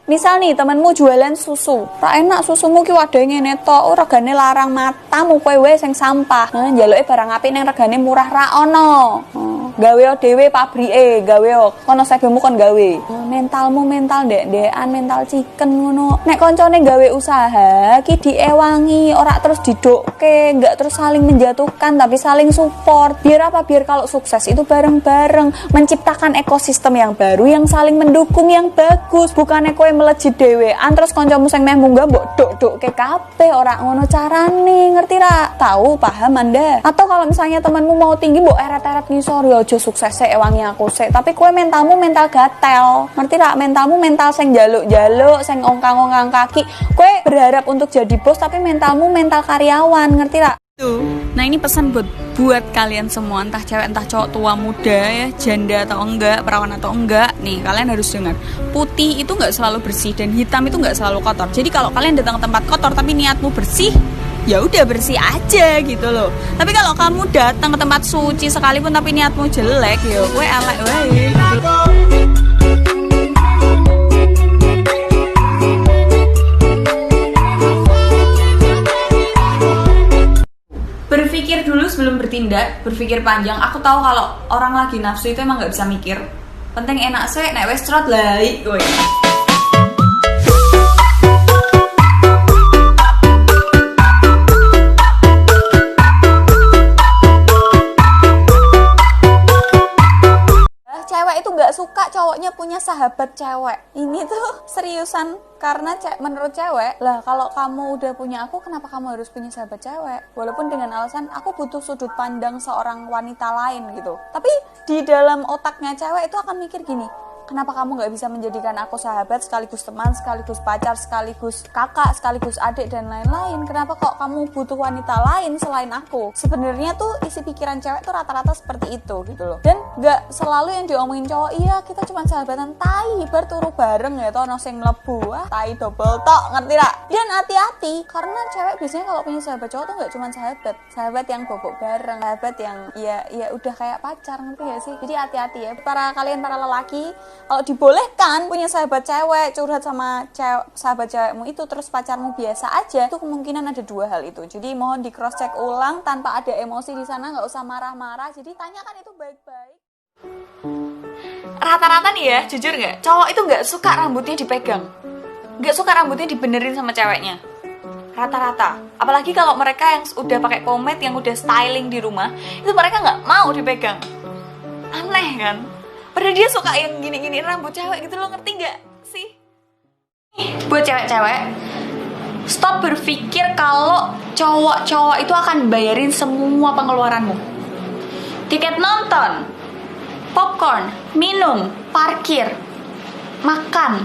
Misal nih temenmu jualan susu, ra enak susumu ki wadhe ngene tok, regane larang matamu kowe wae sing sampah. Nah, njaluke barang apik ning regane murah ra ono. Gawe dhewe pabrike, gawe kono sebemu kon gawe. Mentalmu mental ndek-ndekan, mental chicken ngono. Nek koncone gawe usaha ki diewangi, ora terus didokke, enggak terus saling menjatuhkan tapi saling support. Biar apa? Biar kalau sukses itu bareng-bareng, menciptakan ekosistem yang baru yang saling mendukung yang bagus. Bukannya kowe melejit dhewean terus kancamu sing meh munggah mbok dok-dokke kabeh, ora ngono carane, ngerti ra? Tahu, paham Anda? Atau kalau misalnya temanmu mau tinggi mbok eret-eret ngisor, ya aja sukses sik ewangi aku sik, tapi kowe mentalmu mental gatel. Ngerti ra? Mentalmu mental sing jaluk-jaluk, sing ongkang-ongkang kaki. Kowe berharap untuk jadi bos tapi mentalmu mental karyawan, ngerti ra? Nah ini pesan buat kalian semua, entah cewek entah cowok, tua muda ya, janda atau enggak, perawan atau enggak. Nih kalian harus dengar, putih itu nggak selalu bersih dan hitam itu nggak selalu kotor. Jadi kalau kalian datang ke tempat kotor tapi niatmu bersih, ya udah bersih aja gitu loh. Tapi kalau kamu datang ke tempat suci sekalipun tapi niatmu jelek, ya gue elek wae. Berpikir dulu sebelum bertindak, berpikir panjang. Aku tahu kalau orang lagi nafsu itu emang nggak bisa mikir. Penting enak sih, nek wes trot lah, gue. Cewek itu nggak suka cowoknya punya sahabat cewek. Ini tuh seriusan. Karena menurut cewek, lah kalau kamu udah punya aku, kenapa kamu harus punya sahabat cewek? Walaupun dengan alasan aku butuh sudut pandang seorang wanita lain gitu. Tapi di dalam otaknya cewek itu akan mikir gini, kenapa kamu gak bisa menjadikan aku sahabat sekaligus teman, sekaligus pacar, sekaligus kakak, sekaligus adik dan lain-lain? Kenapa kok kamu butuh wanita lain selain aku? Sebenarnya tuh isi pikiran cewek tuh rata-rata seperti itu gitu loh. Dan gak selalu yang diomongin cowok, iya kita cuma sahabatan, tai bar turu bareng ya toh ono sing mlebu, tai double tok, ngerti gak? Dan hati-hati, karena cewek biasanya kalau punya sahabat cowok tuh gak cuma sahabat yang bobok bareng, sahabat yang ya udah kayak pacar, ngerti gak sih? Jadi hati-hati ya para lelaki, kalau dibolehkan punya sahabat cewek, curhat sama sahabat cewekmu itu terus pacarmu biasa aja, itu kemungkinan ada dua hal itu. Jadi mohon di cross check ulang tanpa ada emosi di sana, nggak usah marah-marah. Jadi tanyakan itu baik-baik. Rata-rata nih ya, jujur nggak, cowok itu nggak suka rambutnya dipegang, nggak suka rambutnya dibenerin sama ceweknya. Rata-rata, apalagi kalau mereka yang udah pakai pomade, yang udah styling di rumah, itu mereka nggak mau dipegang. Aneh kan? Padahal dia suka yang gini-gini rambut cewek gitu, lo ngerti gak sih? Buat cewek-cewek, stop berpikir kalau cowok-cowok itu akan bayarin semua pengeluaranmu. Tiket nonton, popcorn, minum, parkir, makan,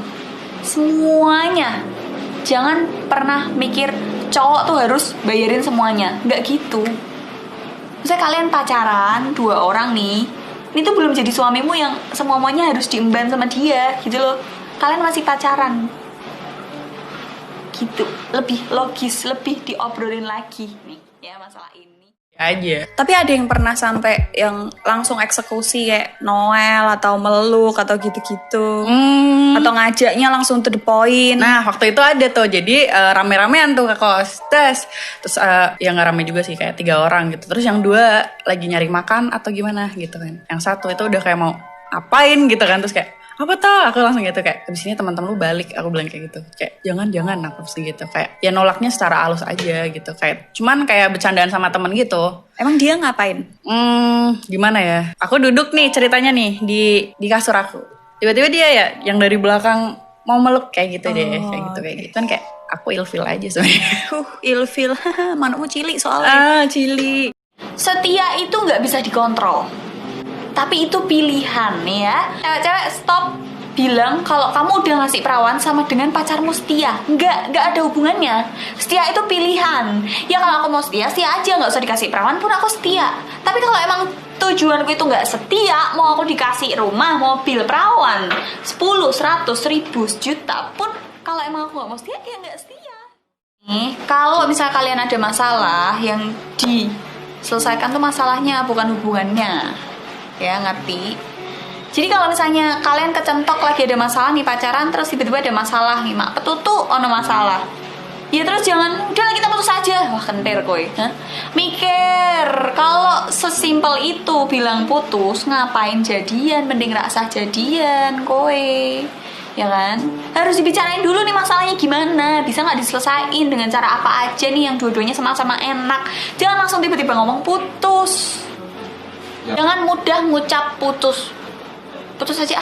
semuanya. Jangan pernah mikir cowok tuh harus bayarin semuanya. Gak gitu. Misalnya kalian pacaran 2 orang nih, ini tuh belum jadi suamimu yang semuanya harus diemban sama dia gitu loh. Kalian masih pacaran gitu, lebih logis, lebih diobrolin lagi nih ya masalah ini aja. Tapi ada yang pernah sampai yang langsung eksekusi kayak Noel atau meluk atau gitu-gitu, atau ngajaknya langsung to the point. Nah waktu itu ada tuh, jadi rame-ramean tuh ke kos, terus yang nggak rame juga sih, kayak 3 orang gitu. Terus yang 2 lagi nyari makan atau gimana gitu kan. Yang 1 itu udah kayak mau apain gitu kan, terus kayak apa tau, aku langsung gitu kayak abis ini teman-teman lu balik, aku bilang kayak gitu, kayak jangan aku sih gitu, kayak ya nolaknya secara halus aja gitu, kayak cuman kayak bercandaan sama temen gitu. Emang dia ngapain? Gimana ya, aku duduk nih ceritanya nih di kasur aku, tiba-tiba dia ya yang dari belakang mau meluk kayak gitu deh, kayak gitu kan, kayak aku ilfil aja sebenarnya. Ilfil, manumu cilik soalnya. Cilik. Setia itu nggak bisa dikontrol. Tapi itu pilihan nih ya. Cewek-cewek stop bilang kalau kamu udah ngasih perawan sama dengan pacarmu setia. Nggak ada hubungannya. Setia itu pilihan. Ya kalau aku mau setia aja, nggak usah dikasih perawan pun aku setia. Tapi kalau emang tujuanku itu nggak setia, mau aku dikasih rumah, mobil, perawan 10, 100, 1000, sejuta pun, kalau emang aku nggak mau setia, ya nggak setia. Nih, kalau misalnya kalian ada masalah, yang diselesaikan tuh masalahnya, bukan hubungannya. Ya ngerti. Jadi kalau misalnya kalian kecentok lagi ada masalah nih pacaran, terus tiba-tiba ada masalah nih, mak petutu ono masalah, ya terus jangan udah kita putus aja, wah kentir kowe. Mikir, kalau sesimpel itu bilang putus, ngapain jadian, mending rasa jadian kowe, ya kan? Harus dibicarain dulu nih masalahnya gimana, bisa nggak diselesain dengan cara apa aja nih yang dua-duanya sama-sama enak. Jangan langsung tiba-tiba ngomong putus. Jangan mudah ngucap putus aja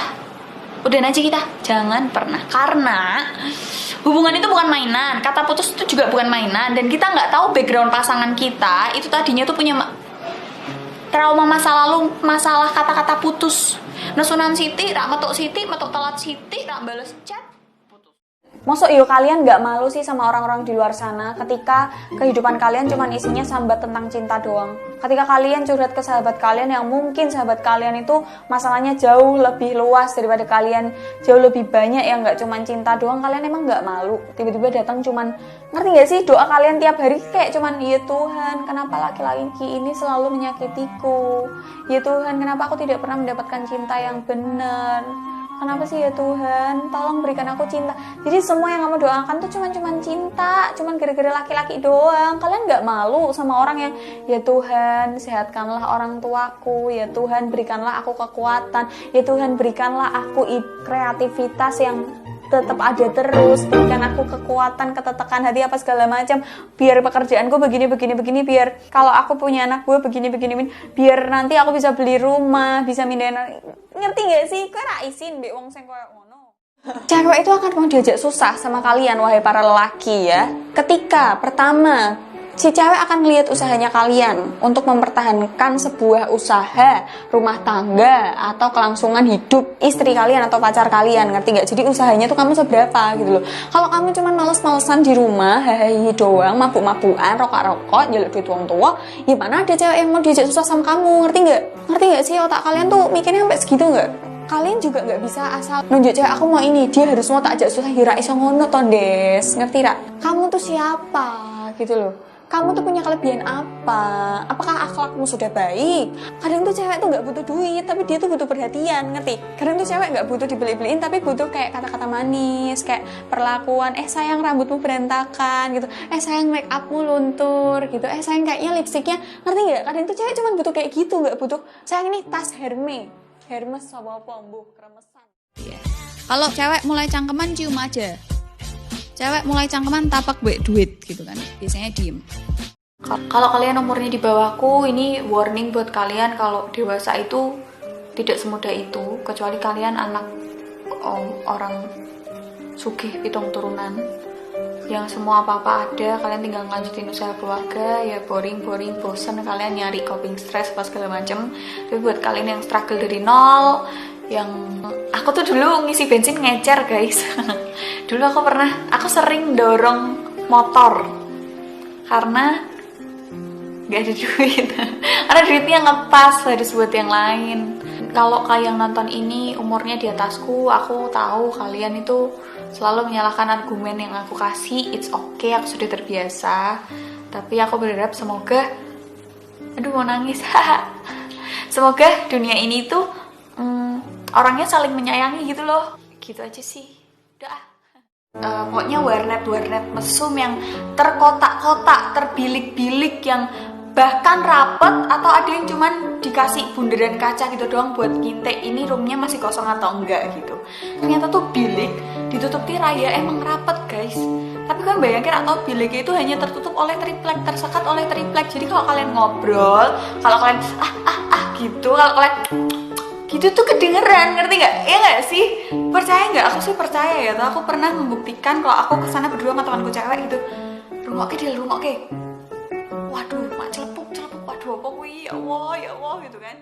udah aja kita, jangan pernah, karena hubungan itu bukan mainan. Kata putus itu juga bukan mainan, dan kita nggak tahu background pasangan kita itu tadinya tuh punya trauma masa lalu, masalah kata-kata putus. Nesunan Siti, rak metuk Siti, metuk telat Siti, rak bales chat, putus. Masuk yuk kalian nggak malu sih sama orang-orang di luar sana ketika kehidupan kalian cuma isinya sambat tentang cinta doang. Ketika kalian curhat ke sahabat kalian yang mungkin sahabat kalian itu masalahnya jauh lebih luas daripada kalian, jauh lebih banyak yang nggak cuma cinta doang, kalian emang nggak malu tiba-tiba datang cuman, ngerti nggak sih doa kalian tiap hari kayak cuman, ya Tuhan kenapa laki-laki ini selalu menyakitiku, ya Tuhan kenapa aku tidak pernah mendapatkan cinta yang benar, kenapa sih ya Tuhan, tolong berikan aku cinta. Jadi semua yang kamu doakan tuh cuman cinta, cuman gara-gara laki-laki doang. Kalian nggak malu sama orang yang, ya Tuhan sehatkanlah orang tuaku, ya Tuhan berikanlah aku kekuatan, ya Tuhan berikanlah aku kreativitas yang tetap ada terus, berikan aku kekuatan, ketetekan hati apa segala macam, biar pekerjaanku begini, biar kalau aku punya anak gue begini, biar nanti aku bisa beli rumah, bisa mindahin, ngerti gak sih? Kowe ra isin mbek wong sing koyo ngono. Cewek itu akan mau diajak susah sama kalian, wahai para lelaki ya. Ketika pertama si cewek akan lihat usahanya kalian untuk mempertahankan sebuah usaha rumah tangga atau kelangsungan hidup istri kalian atau pacar kalian, ngerti nggak? Jadi usahanya tuh kamu seberapa gitu loh. Kalau kamu cuma males-malesan di rumah, hehehe doang, mabuk-mabukan, rokok-rokok, jaluk duit wong tua, gimana ada cewek yang mau diajak susah sama kamu, ngerti nggak? Ngerti nggak sih otak kalian tuh mikirnya sampai segitu nggak? Kalian juga nggak bisa asal nunjuk cewek aku mau ini, dia harus mau tak ajak susah, hira iso ngono tondes, ngerti nggak? Kamu tuh siapa gitu loh. Kamu tuh punya kelebihan apa? Apakah akhlakmu sudah baik? Kadang tuh cewek tuh nggak butuh duit, tapi dia tuh butuh perhatian, ngerti? Kadang tuh cewek nggak butuh dibeli-beliin, tapi butuh kayak kata-kata manis, kayak perlakuan, sayang rambutmu berantakan gitu, sayang make upmu luntur gitu, sayang kayaknya lipstiknya, ngerti nggak? Kadang tuh cewek cuma butuh kayak gitu, nggak butuh sayang ini tas Hermes sama pombo kremesan. Iya. Kalau cewek mulai cangkeman cium aja. Cewek mulai cangkeman tapak duit gitu kan, biasanya diem. Kalau kalian umurnya di bawahku, ini warning buat kalian kalau dewasa itu tidak semudah itu, kecuali kalian anak orang sugih pitung turunan yang semua apa-apa ada, kalian tinggal ngelanjutin usaha keluarga, ya boring, bosen, kalian nyari coping stress pas segala macem. Tapi buat kalian yang struggle dari nol, yang aku tuh dulu ngisi bensin ngecer guys. Dulu aku sering dorong motor karena gak ada duit. Karena duitnya ngepas, harus buat yang lain. Kalau kalian nonton ini umurnya di atasku, aku tahu kalian itu selalu menyalahkan argumen yang aku kasih. It's okay, aku sudah terbiasa. Tapi aku berharap semoga, aduh mau nangis. Semoga dunia ini tuh orangnya saling menyayangi gitu loh. Gitu aja sih. Udah. Pokoknya warnet mesum yang terkotak-kotak, terbilik-bilik, yang bahkan rapet, atau ada yang cuman dikasih bundaran kaca gitu doang buat ngintek ini roomnya masih kosong atau enggak gitu. Ternyata tuh bilik ditutup tirai, ya emang rapet guys. Tapi kan bayangin, atau bilik itu hanya tertutup oleh triplek, tersekat oleh triplek. Jadi kalau kalian ngobrol, kalau kalian gitu, kalau kalian gitu tuh kedengeran, ngerti nggak? Iya nggak sih? Percaya nggak? Aku sih percaya ya. Tuh aku pernah membuktikan kalau aku kesana berdua sama temanku cewek gitu. Rumah ke. Waduh, mak celepuk. Waduh, apa kuwi? Ya Allah gitu kan.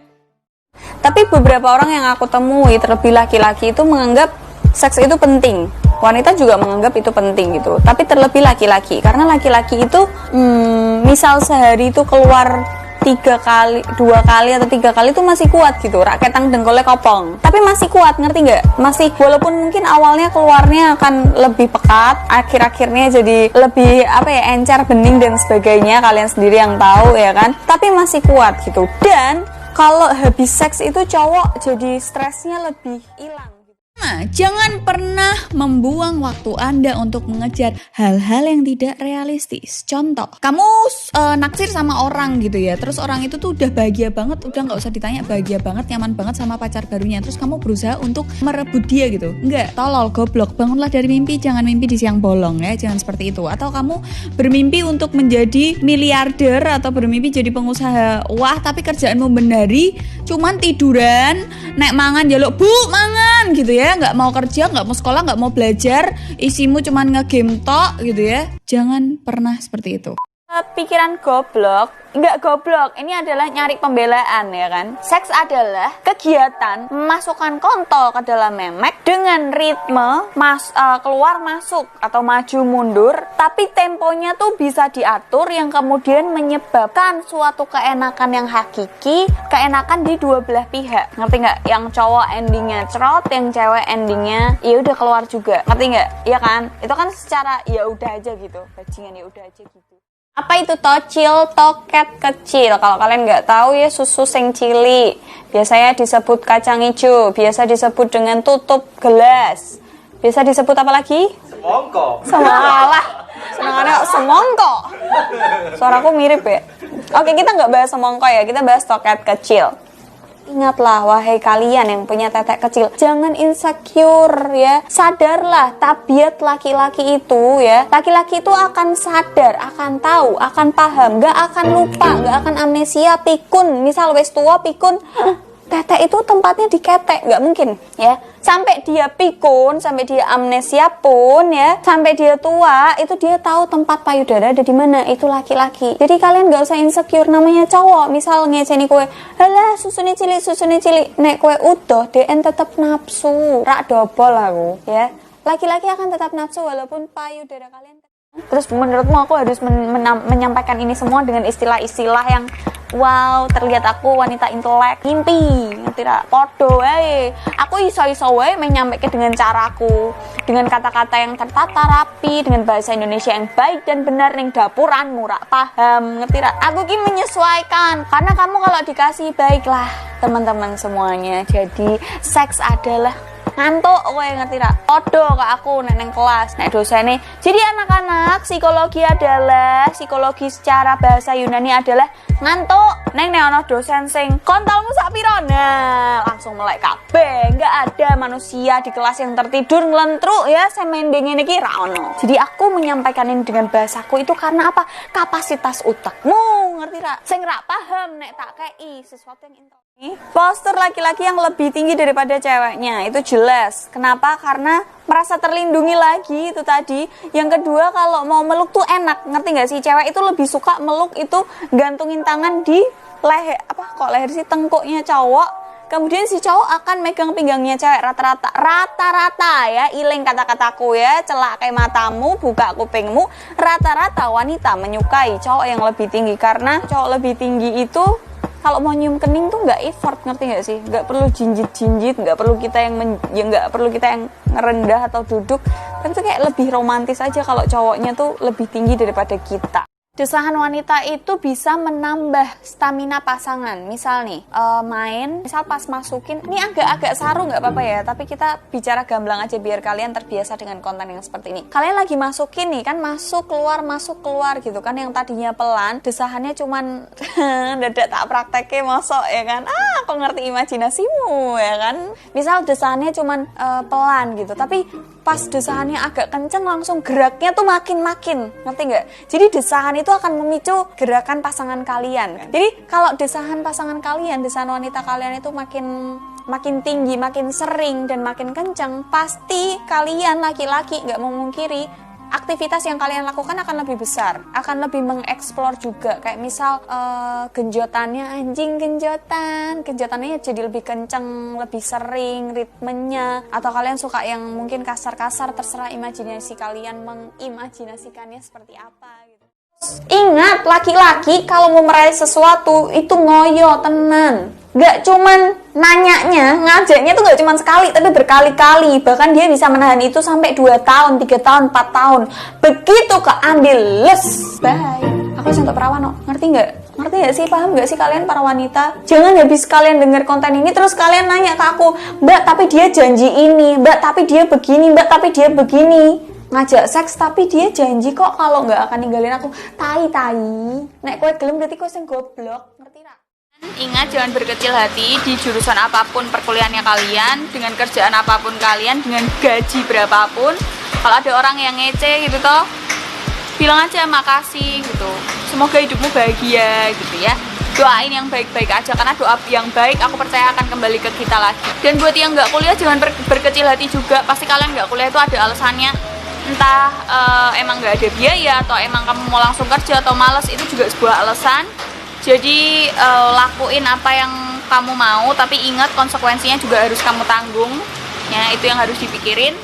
Tapi beberapa orang yang aku temui, terlebih laki-laki, itu menganggap seks itu penting. Wanita juga menganggap itu penting gitu. Tapi terlebih laki-laki, karena laki-laki itu misal sehari itu keluar 2 kali atau 3 kali itu masih kuat gitu, raketang dengkolnya kopong, tapi masih kuat, ngerti nggak? Masih, walaupun mungkin awalnya keluarnya akan lebih pekat, akhir-akhirnya jadi lebih encer, bening dan sebagainya, kalian sendiri yang tahu ya kan, tapi masih kuat gitu. Dan kalau habis seks itu cowok jadi stresnya lebih hilang. Nah, jangan pernah membuang waktu Anda untuk mengejar hal-hal yang tidak realistis. Contoh, kamu naksir sama orang gitu ya, terus orang itu tuh udah bahagia banget, udah nggak usah ditanya, bahagia banget, nyaman banget sama pacar barunya, terus kamu berusaha untuk merebut dia gitu. Enggak, tolol, goblok, bangunlah dari mimpi, jangan mimpi di siang bolong ya, jangan seperti itu. Atau kamu bermimpi untuk menjadi miliarder atau bermimpi jadi pengusaha, wah tapi kerjaanmu menari, cuman tiduran, nek mangan jaluk bu mangan gitu ya, nggak mau kerja, nggak mau sekolah, nggak mau belajar, isimu cuman ngegame tok gitu ya. Jangan pernah seperti itu. Pikiran goblok, enggak goblok, ini adalah nyari pembelaan ya kan. Seks adalah kegiatan memasukkan kontol ke dalam memek dengan ritme keluar masuk atau maju mundur, tapi temponya tuh bisa diatur yang kemudian menyebabkan suatu keenakan yang hakiki, keenakan di dua belah pihak. Ngerti nggak? Yang cowok endingnya cerot, yang cewek endingnya ya udah keluar juga. Ngerti nggak? Iya kan? Itu kan secara ya udah aja gitu, bajingan ya udah aja gitu. Apa itu tocil? Toket kecil. Kalau kalian nggak tahu ya, susu sing cili. Biasanya disebut kacang hijau. Biasa disebut dengan tutup gelas. Biasa disebut apa lagi? Semongko. Semalah. Senangannya semongko. Suaraku mirip ya. Oke, kita nggak bahas semongko ya. Kita bahas toket kecil. Ingatlah wahai kalian yang punya tetek kecil, jangan insecure ya. Sadarlah tabiat laki-laki itu ya. Laki-laki itu akan sadar, akan tahu, akan paham, gak akan lupa, gak akan amnesia, pikun. Misal wes tua pikun, tetek itu tempatnya diketek, gak mungkin ya. Sampai dia pikun, sampai dia amnesia pun ya, sampai dia tua, itu dia tahu tempat payudara ada di mana. Itu laki-laki. Jadi kalian gak usah insecure, namanya cowok. Misal ngeceni kue, halah susune cilik, nek kue utuh, DN tetap nafsu. Rak dobol aku ya. Laki-laki akan tetap nafsu walaupun payudara kalian. Terus menurutmu aku harus menyampaikan ini semua dengan istilah-istilah yang wow, terlihat aku wanita intelek, mimpi, ngerti tak? Podo wae. Aku iso-iso wae menyampaikan dengan caraku, dengan kata-kata yang tertata rapi, dengan bahasa Indonesia yang baik dan benar ning dapuranmu rak paham, ngerti tak? Aku ki menyesuaikan. Karena kamu kalau dikasih baiklah, teman-teman semuanya. Jadi seks adalah ngantuk kowe, ngerti tak? Podo ke aku nek kelas, nek dosene. Jadi anak-anak, psikologi secara bahasa Yunani adalah ngantuk. Nek ana dosen sing kontolmu sak piro, nah langsung melek kabeh. Enggak ada manusia di kelas yang tertidur nglentruk ya, semendeng ngene iki ra ono. Jadi aku menyampaikan ini dengan bahasaku itu karena apa? Kapasitas utekmu, ngerti tak? Sing ra paham nek tak kei sesuatu yang postur laki-laki yang lebih tinggi daripada ceweknya itu jelas. Kenapa? Karena merasa terlindungi lagi itu tadi. Yang kedua, kalau mau meluk tuh enak, ngerti nggak sih? Cewek itu lebih suka meluk itu gantungin tangan di leher sih, tengkuknya cowok. Kemudian si cowok akan megang pinggangnya cewek rata-rata ya, iling kata-kataku ya, celak kayak matamu, buka kupingmu. Rata-rata wanita menyukai cowok yang lebih tinggi karena cowok lebih tinggi itu kalau mau nyium kening tuh nggak effort, ngerti nggak sih? Nggak perlu jinjit, nggak perlu kita yang ngerendah atau duduk, tapi tuh kayak lebih romantis aja kalau cowoknya tuh lebih tinggi daripada kita. Desahan wanita itu bisa menambah stamina pasangan. Misal nih, misal pas masukin, ini agak saru nggak apa-apa ya, tapi kita bicara gamblang aja biar kalian terbiasa dengan konten yang seperti ini. Kalian lagi masukin nih kan, masuk keluar gitu kan, yang tadinya pelan, desahannya cuman dadak tak prakteknya mosok ya kan. Aku ngerti imajinasimu ya kan. Misal desahannya cuman pelan gitu, tapi pas desahannya agak kenceng langsung geraknya tuh makin, ngerti nggak? Jadi desahan itu akan memicu gerakan pasangan kalian. Jadi kalau desahan pasangan kalian, desahan wanita kalian itu makin tinggi, makin sering dan makin kenceng, pasti kalian laki-laki nggak memungkiri aktivitas yang kalian lakukan akan lebih besar, akan lebih mengeksplor juga. Kayak misal genjotannya genjotannya jadi lebih kenceng, lebih sering ritmenya. Atau kalian suka yang mungkin kasar-kasar, terserah imajinasi kalian mengimajinasikannya seperti apa gitu. Ingat, laki-laki kalau mau meraih sesuatu itu ngoyo tenan. Gak cuman nanyanya, ngajaknya tuh gak cuman sekali, tapi berkali-kali. Bahkan dia bisa menahan itu sampai 2 tahun, 3 tahun, 4 tahun. Begitu keambil les, bye. Aku contoh perawan, ngerti gak? Ngerti gak sih? Paham gak sih kalian para wanita? Jangan habis kalian denger konten ini terus kalian nanya ke aku, Mbak tapi dia janji ini, Mbak tapi dia begini, Mbak tapi dia begini. Ngajak seks tapi dia janji kok kalau nggak akan ninggalin aku. Tai. Nek kowe gelem berarti kowe sing goblok. Ngerti tak? Ingat, jangan berkecil hati di jurusan apapun perkuliahannya kalian, dengan kerjaan apapun kalian, dengan gaji berapapun. Kalau ada orang yang ngece gitu toh, bilang aja makasih gitu. Semoga hidupmu bahagia gitu ya. Doain yang baik-baik aja, karena doa yang baik aku percaya akan kembali ke kita lagi. Dan buat yang nggak kuliah jangan berkecil hati juga. Pasti kalian nggak kuliah itu ada alasannya. Entah emang nggak ada biaya, atau emang kamu mau langsung kerja, atau males, itu juga sebuah alasan. Jadi lakuin apa yang kamu mau, tapi ingat konsekuensinya juga harus kamu tanggung. Ya, itu yang harus dipikirin.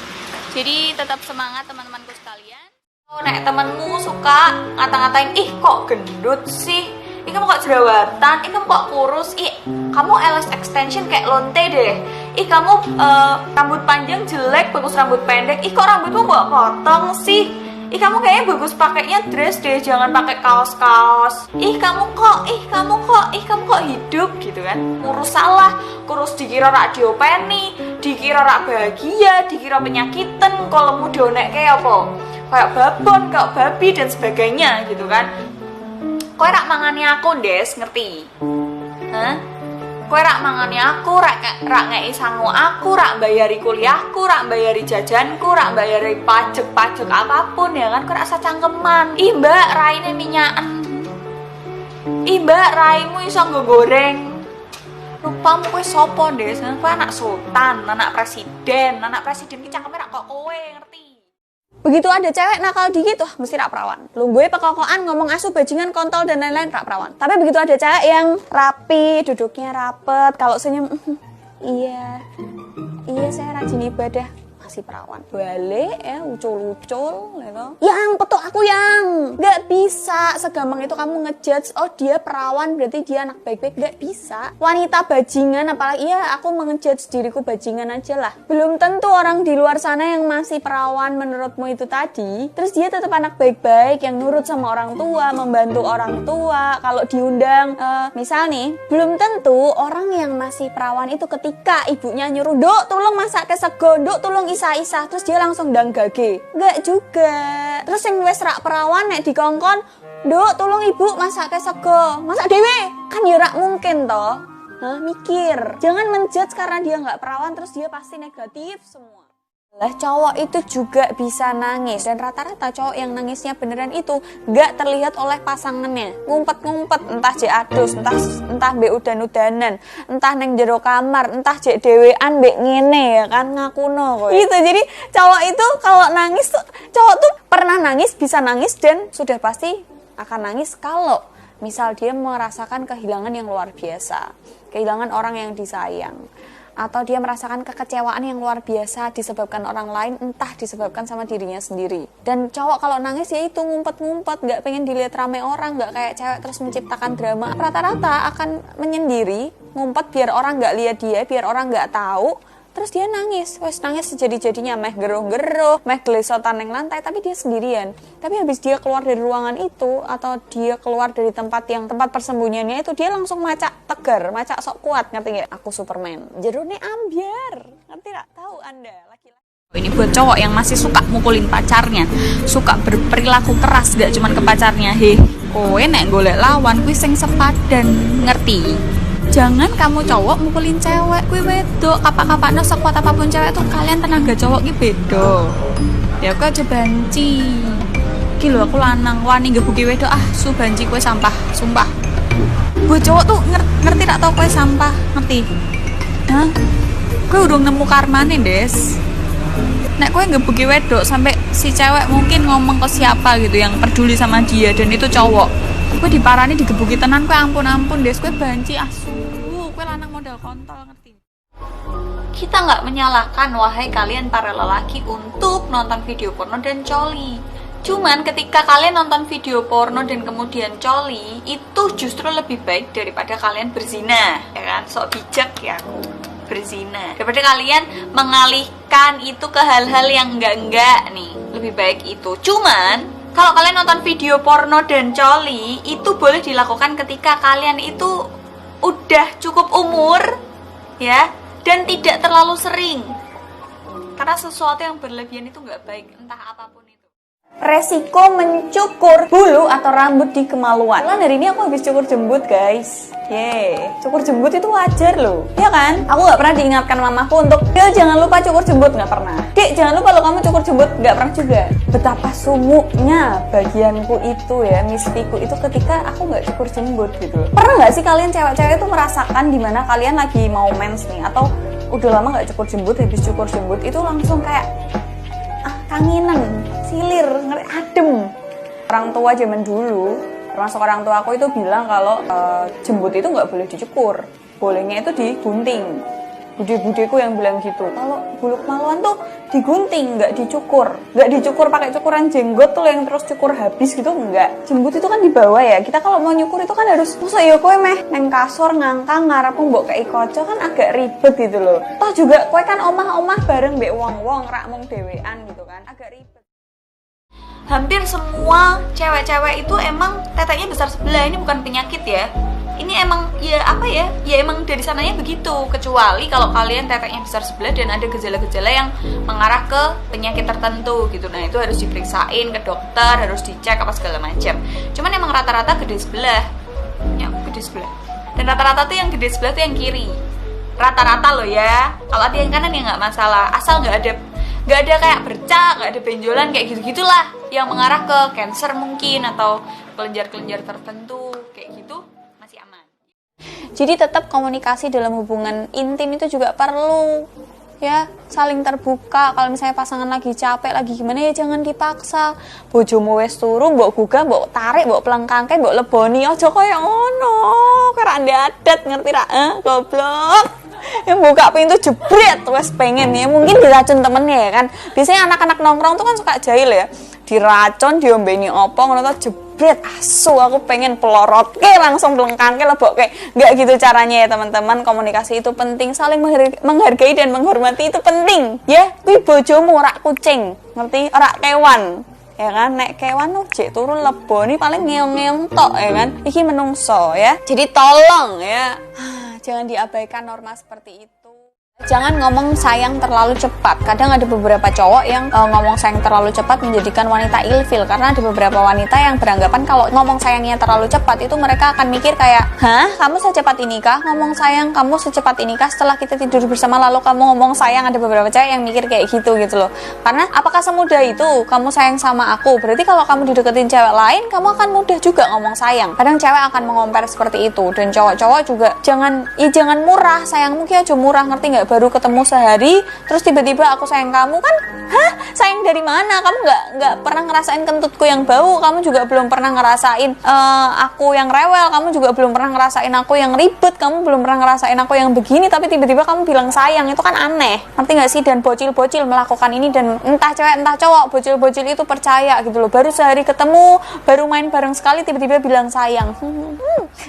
Jadi tetap semangat teman-temanku sekalian. Oh, nek temenmu suka ngata-ngatain, ih kok gendut sih, ih kamu kok jerawatan, ih kamu kok kurus, ih kamu LS extension kayak lonte deh, ih kamu rambut panjang jelek, bagus rambut pendek, ih kok rambutmu kok potong sih, ih kamu kayaknya bagus pakainya dress deh, jangan pakai kaos-kaos, ih kamu kok hidup gitu kan. Kurus salah, kurus dikira rak diopeni, dikira rak bahagia, dikira penyakitan, kalau muda nek kayak apa, kayak babon, kayak babi dan sebagainya gitu kan. Kowe rak mangani aku Des, ngerti? Hah? Kowe rak mangani aku, rak ngei sangu aku, rak bayari kuliahku, rak bayari jajanku, rak bayari pajak-pajak apapun ya kan. Kowe rak cangkeman. Ih mbak, raine minyakan. Ih mbak, raimu iso nggo goreng. Rupamu kowe sopo Des? Kowe anak sultan, anak presiden ki cangkeme rak kok kowe, ngerti? Begitu ada cewek nakal dikit tuh mesti rak perawan. Lu gue pekokokan ngomong asu bajingan kontol dan lain-lain rak perawan. Tapi begitu ada cewek yang rapi, duduknya rapet, kalau senyum iya saya rajin ibadah, masih perawan. Balik ya ucul-ucul gitu. Yang petuk aku yang nggak bisa segampang itu kamu ngejudge, oh dia perawan berarti dia anak baik-baik. Nggak bisa. Wanita bajingan, apalagi ya aku mengejudge diriku bajingan aja lah. Belum tentu orang di luar sana yang masih perawan menurutmu itu tadi, terus dia tetap anak baik-baik yang nurut sama orang tua, membantu orang tua. Kalau diundang misal nih, belum tentu orang yang masih perawan itu ketika ibunya nyuruh, "Duk, tolong masak ke sego, Duk, tolong isa-isa," terus dia langsung ndang gage. Enggak juga. Terus yang wis rak perawan nek dikongkon, "Duk, tolong ibu masak ke sego." Masak dhewe? Kan ya rak mungkin toh. Hah, mikir. Jangan menjudge karena dia nggak perawan terus dia pasti negatif semua. Lah cowok itu juga bisa nangis, dan rata-rata cowok yang nangisnya beneran itu gak terlihat oleh pasangannya. Ngumpet-ngumpet, entah jek adus, entah mbek udan-udanan, entah neng jero kamar, entah jek dewean mbek ngene ya kan, ngakuno kowe. Gitu. Jadi cowok itu kalau nangis tuh, cowok tuh pernah nangis, bisa nangis, dan sudah pasti akan nangis kalau misal dia merasakan kehilangan yang luar biasa, kehilangan orang yang disayang, atau dia merasakan kekecewaan yang luar biasa disebabkan orang lain, entah disebabkan sama dirinya sendiri. Dan cowok kalau nangis ya itu ngumpet-ngumpet, gak pengen dilihat rame orang, gak kayak cewek terus menciptakan drama. Rata-rata akan menyendiri, ngumpet biar orang gak lihat dia, biar orang gak tahu. Terus dia nangis, wes nangis sejadi-jadinya, meh geruh-geruh, meh gelesotan neng lantai, tapi dia sendirian. Tapi habis dia keluar dari ruangan itu, atau dia keluar dari tempat persembunyiannya itu, dia langsung macak tegar, macak sok kuat, ngerti gak? Aku Superman. Jerone ambiar, ngerti gak? Tahu Anda, laki-laki. Ini buat cowok yang masih suka mukulin pacarnya, suka berperilaku keras gak cuman ke pacarnya. Kowe nek golek lawan kuwi sing sepadan, ngerti? Jangan kamu cowok mukulin cewek, kuwi wedok. Kapak-kapakno sekuat apapun cewek tuh, kalian tenaga cowok ki beda. Ya aku aja banci. Ki lho aku lanang, wani ngebuki wedok, su banci kowe sampah, sumpah. Buat cowok tuh ngerti tak tau kowe sampah, ngerti? Hah? Kowe urung nemu karmane, Des. Nek kowe ngebuki wedok sampai si cewek mungkin ngomong ke siapa gitu yang peduli sama dia, dan itu cowok, kowe diparani digebuki tenan, kowe ampun Des, kowe banci asu, kowe lanang modal kontol, ngerti? Kita nggak menyalahkan wahai kalian para lelaki untuk nonton video porno dan coli. Cuman ketika kalian nonton video porno dan kemudian coli, itu justru lebih baik daripada kalian berzina, ya kan? Sok bijak ya aku, berzina. Daripada kalian mengalihkan itu ke hal-hal yang enggak nih, lebih baik itu. Cuman Kalau kalian nonton video porno dan coli, itu boleh dilakukan ketika kalian itu udah cukup umur, ya, dan tidak terlalu sering. Karena sesuatu yang berlebihan itu nggak baik, entah apapun itu. Resiko mencukur bulu atau rambut di kemaluan. Kan hari ini aku habis cukur jembut, guys. Cukur jembut itu wajar loh, ya kan? Aku nggak pernah diingatkan mamaku untuk, "Del, jangan lupa cukur jembut," nggak pernah. "Dek, jangan lupa lo kamu cukur jembut," nggak pernah juga. Betapa sumuknya bagianku itu ya, mistiku itu ketika aku nggak cukur jembut gitu loh. Pernah nggak sih kalian cewek-cewek itu merasakan dimana kalian lagi mau mens nih, atau udah lama nggak cukur jembut, habis cukur jembut itu langsung kayak kangenan, silir, adem. Orang tua zaman dulu, termasuk orang tua aku itu bilang kalau jembut itu nggak boleh dicukur, bolehnya itu digunting. Bude-budeku yang bilang gitu. Kalau bulu kemaluan tuh digunting, nggak dicukur. Nggak dicukur pakai cukuran jenggot tuh yang terus cukur habis gitu, enggak. Jembut itu kan di bawah ya. Kita kalau mau nyukur itu kan harus, masa ya kowe meh neng kasur ngangkang ngarep mbok kei kaca kan agak ribet gitu loh. Toh juga kowe kan omah-omah bareng mbek wong-wong rak mung dhewean gitu kan, agak ribet. Hampir semua cewek-cewek itu emang teteknya besar sebelah. Ini bukan penyakit ya. Ini emang ya apa ya? Ya emang dari sananya begitu. Kecuali kalau kalian teteknya besar sebelah dan ada gejala-gejala yang mengarah ke penyakit tertentu gitu. Nah, itu harus diperiksain ke dokter, harus dicek apa segala macam. Cuman emang rata-rata gede sebelah. Ya, gede sebelah. Dan rata-rata tuh yang gede sebelah tuh yang kiri. Rata-rata loh ya. Kalau ada yang kanan ya nggak masalah. Asal nggak ada kayak bercak, nggak ada benjolan kayak gitu-gitulah yang mengarah ke cancer mungkin atau kelenjar-kelenjar tertentu kayak gitu. Jadi tetap komunikasi dalam hubungan intim itu juga perlu ya, saling terbuka. Kalau misalnya pasangan lagi capek, lagi gimana ya jangan dipaksa. Bojomu wis turu, mbok gugah, mbok tarik, mbok pelengkangke, mbok leboni aja kaya ngono. Kira adat ngerti ra? Goblok. Yang buka pintu jebret wes pengen ya, mungkin diracun temennya ya kan. Biasanya anak-anak nongkrong tuh kan suka jahil ya, diracun diombeni opo ngono tuh jebret, asu aku pengen pelorot ke langsung belengkang ke lebok ke. Nggak gitu caranya ya teman-teman. Komunikasi itu penting, saling menghargai dan menghormati itu penting ya. Kuwi bojomu ora kucing, ngerti? Ora kewan ya kan. Nek kewan tuh jek turun leboni paling ngeong-ngeong tok ya kan. Iki menungso ya, jadi tolong ya, jangan diabaikan norma seperti itu. Jangan ngomong sayang terlalu cepat. Kadang ada beberapa cowok yang ngomong sayang terlalu cepat menjadikan wanita ilfil. Karena ada beberapa wanita yang beranggapan kalau ngomong sayangnya terlalu cepat itu mereka akan mikir kayak, "Hah? Kamu secepat ini kah? Ngomong sayang kamu secepat ini kah? Setelah kita tidur bersama lalu kamu ngomong sayang." Ada beberapa cewek yang mikir kayak gitu loh. Karena apakah semudah itu kamu sayang sama aku? Berarti kalau kamu dideketin cewek lain, kamu akan mudah juga ngomong sayang. Kadang cewek akan mengompar seperti itu. Dan cowok-cowok juga jangan murah. Sayangmu ki aja murah, ngerti nggak? Baru ketemu sehari terus tiba-tiba aku sayang kamu kan. Hah? Sayang dari mana? Kamu nggak pernah ngerasain kentutku yang bau, kamu juga belum pernah ngerasain aku yang rewel, kamu juga belum pernah ngerasain aku yang ribet, kamu belum pernah ngerasain aku yang begini, tapi tiba-tiba kamu bilang sayang. Itu kan aneh, ngerti nggak sih? Dan bocil-bocil melakukan ini, dan entah cewek entah cowok, bocil-bocil itu percaya gitu loh. Baru sehari ketemu, baru main bareng sekali tiba-tiba bilang sayang.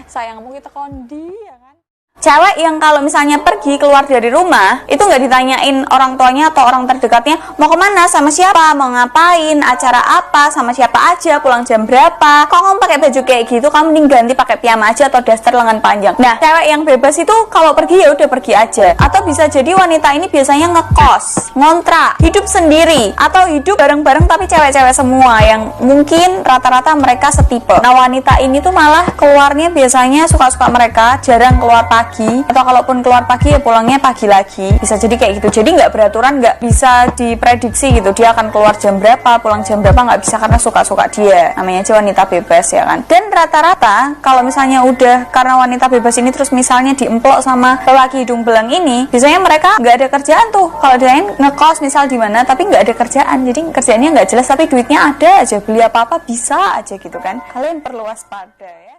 Sayangmu kita kondi ya kan. Cewek yang kalau misalnya pergi keluar dari rumah itu nggak ditanyain orang tuanya atau orang terdekatnya mau kemana, sama siapa, mau ngapain, acara apa, sama siapa aja, pulang jam berapa. Kok kamu pakai baju kayak gitu, kamu mending ganti pakai piyama aja atau daster lengan panjang. Nah, cewek yang bebas itu kalau pergi ya udah pergi aja. Atau bisa jadi wanita ini biasanya ngekos, ngontrak, hidup sendiri, atau hidup bareng-bareng tapi cewek-cewek semua yang mungkin rata-rata mereka setipe. Nah, wanita ini tuh malah keluarnya biasanya suka-suka mereka, jarang keluar pagi, atau kalaupun keluar pagi ya pulangnya pagi lagi. Bisa jadi kayak gitu. Jadi nggak beraturan, nggak bisa diprediksi gitu dia akan keluar jam berapa, pulang jam berapa, nggak bisa karena suka-suka dia. Namanya aja wanita bebas ya kan. Dan rata-rata kalau misalnya udah karena wanita bebas ini terus misalnya diemplok sama lelaki hidung belang ini, biasanya mereka nggak ada kerjaan tuh. Kalau dia ngekos misal di mana tapi nggak ada kerjaan, jadi kerjaannya nggak jelas tapi duitnya ada aja, beli apa-apa bisa aja gitu kan. Kalian perlu waspada ya.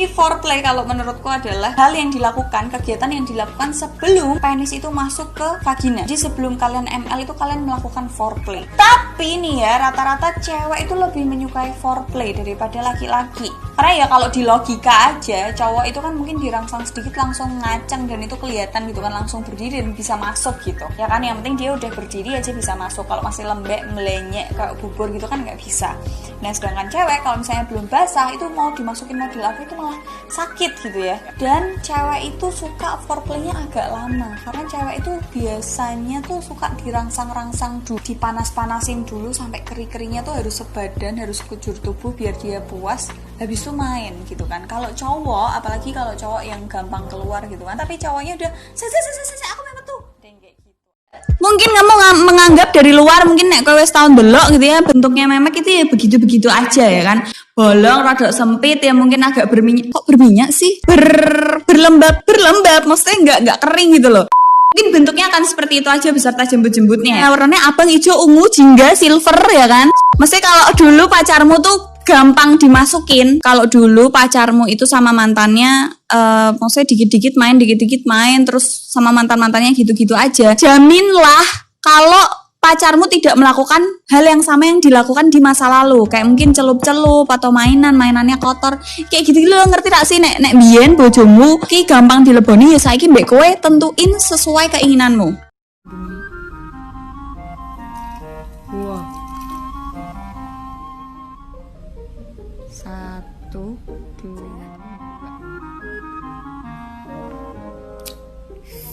Foreplay kalau menurutku adalah hal yang dilakukan, kegiatan yang dilakukan sebelum penis itu masuk ke vagina. Jadi sebelum kalian ML itu kalian melakukan foreplay. Tapi nih ya, rata-rata cewek itu lebih menyukai foreplay daripada laki-laki. Karena ya kalau di logika aja, cowok itu kan mungkin dirangsang sedikit langsung ngaceng dan itu kelihatan gitu kan, langsung berdiri dan bisa masuk gitu. Ya kan, yang penting dia udah berdiri aja bisa masuk. Kalau masih lembek, melenyek kayak bubur gitu kan nggak bisa. Nah sedangkan cewek kalau misalnya belum basah itu mau dimasukin model apa itu malah sakit gitu ya. Dan cewek itu suka foreplaynya agak lama karena cewek itu biasanya tuh suka dirangsang-rangsang dulu, dipanas-panasin dulu sampai keri-keringnya tuh harus sebadan, harus sekujur tubuh biar dia puas, habis itu main gitu kan. Kalau cowok, apalagi kalau cowok yang gampang keluar gitu kan, tapi cowoknya udah aku memang tuh mungkin kamu menganggap dari luar, mungkin nek kowe wis tahun belok gitu ya, bentuknya memek itu ya begitu-begitu aja ya kan, bolong, rada sempit ya, mungkin agak berminyak. Kok berminyak sih? Berlembab, maksudnya nggak kering gitu loh. Mungkin bentuknya akan seperti itu aja beserta jembut-jembutnya. Nah, warnanya abang, hijau, ungu, jingga, silver ya kan. Maksudnya kalau dulu pacarmu tuh gampang dimasukin, kalau dulu pacarmu itu sama mantannya maksudnya dikit-dikit main terus sama mantannya gitu-gitu aja, jaminlah kalau pacarmu tidak melakukan hal yang sama yang dilakukan di masa lalu, kayak mungkin celup-celup atau mainannya kotor kayak gitu lo, ngerti gak sih? Nek biyen bojomu ki gampang dileboni, ya saiki mbek kowe tentuin sesuai keinginanmu. Wow. 1, 2.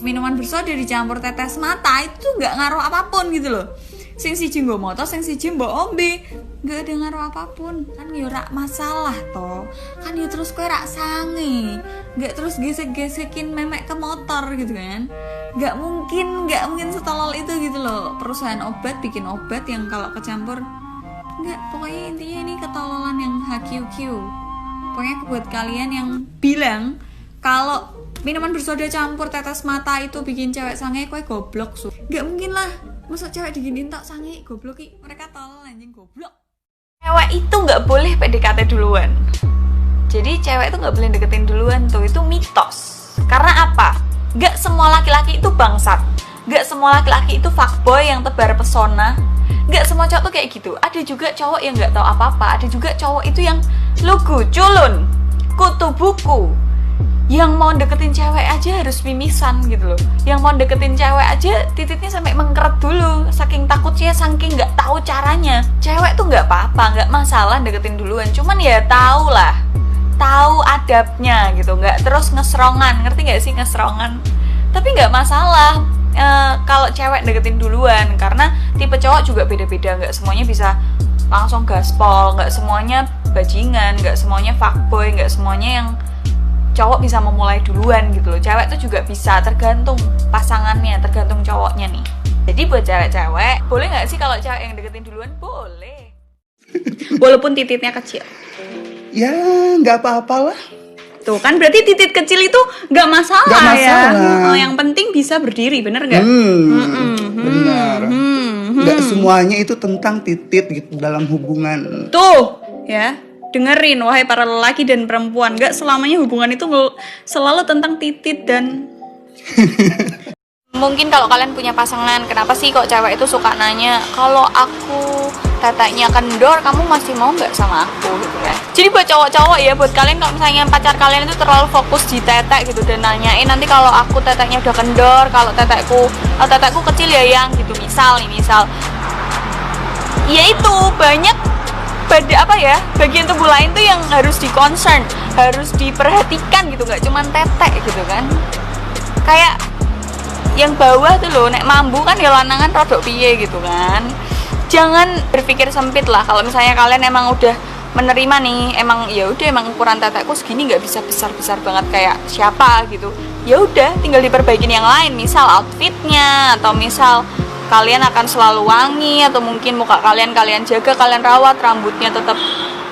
Minuman bersoda dicampur tetes mata itu nggak ngaruh apapun gitu loh. Sing siji nggo moto, sing siji mbok ombe, nggak ada ngaruh apapun. Kan ya rak masalah toh. Kan ya terus kowe rak sange, nggak terus gesek-gesekin memek ke motor gitu kan. Nggak mungkin setolol itu gitu loh. Perusahaan obat bikin obat yang kalau kecampur, nggak, pokoknya intinya ini ketololan yang HQQ. Pokoknya buat kalian yang bilang kalau minuman bersoda campur tetes mata itu bikin cewek sange, kowe goblok su. Nggak mungkin lah, masa cewek diginiin tak sange, goblok ki. Mereka tolol anjing, goblok. Cewek itu nggak boleh PDKT duluan. Jadi cewek itu nggak boleh deketin duluan tuh, itu mitos. Karena apa? Nggak semua laki-laki itu bangsat. Nggak semua laki-laki itu fuckboy yang tebar pesona. Nggak semua cowok tuh kayak gitu. Ada juga cowok yang nggak tahu apa-apa. Ada juga cowok itu yang lugu, culun, kutu buku. Yang mau deketin cewek aja harus mimisan gitu loh. Yang mau deketin cewek aja titiknya sampai mengkeret dulu, saking takutnya, saking nggak tahu caranya. Cewek tuh nggak apa-apa, nggak masalah deketin duluan. Cuman ya tahu lah, tahu adabnya gitu. Nggak terus ngesrongan, ngerti nggak sih ngesrongan? Tapi nggak masalah kalau cewek deketin duluan, karena tipe cowok juga beda-beda. Nggak semuanya bisa langsung gaspol, nggak semuanya bajingan, nggak semuanya fuckboy, nggak semuanya yang cowok bisa memulai duluan gitu loh. Cewek tuh juga bisa, tergantung pasangannya, tergantung cowoknya nih. Jadi buat cewek-cewek, boleh nggak sih kalau cewek yang deketin duluan? Boleh. Walaupun tititnya kecil. Ya nggak apa-apa lah. Tuh kan berarti titit kecil itu nggak masalah, ya. Oh, yang penting bisa berdiri, bener nggak? Benar. Nggak semuanya itu tentang titit gitu dalam hubungan. Tuh, ya. Dengerin, wahai para lelaki dan perempuan, gak selamanya hubungan itu selalu tentang titit dan... Mungkin kalau kalian punya pasangan, kenapa sih kok cewek itu suka nanya, kalau aku teteknya kendor, kamu masih mau gak sama aku gitu kan? Jadi buat cowok-cowok ya, buat kalian kalau misalnya pacar kalian itu terlalu fokus di tetek gitu dan nanyain nanti kalau aku teteknya udah kendor, kalau tetekku kecil ya yang gitu, misal ya itu banyak bagian tubuh lain tuh yang harus di-concern, harus diperhatikan gitu, nggak cuman tetek gitu kan. Kayak yang bawah tuh loh, nek mambu kan ya lanangan rodok piye gitu kan. Jangan berpikir sempit lah. Kalau misalnya kalian emang udah menerima nih, emang ukuran tetekku segini, nggak bisa besar-besar banget kayak siapa gitu. Ya udah, tinggal diperbaikin yang lain, misal outfitnya, atau misal kalian akan selalu wangi, atau mungkin muka kalian jaga, kalian rawat, rambutnya tetap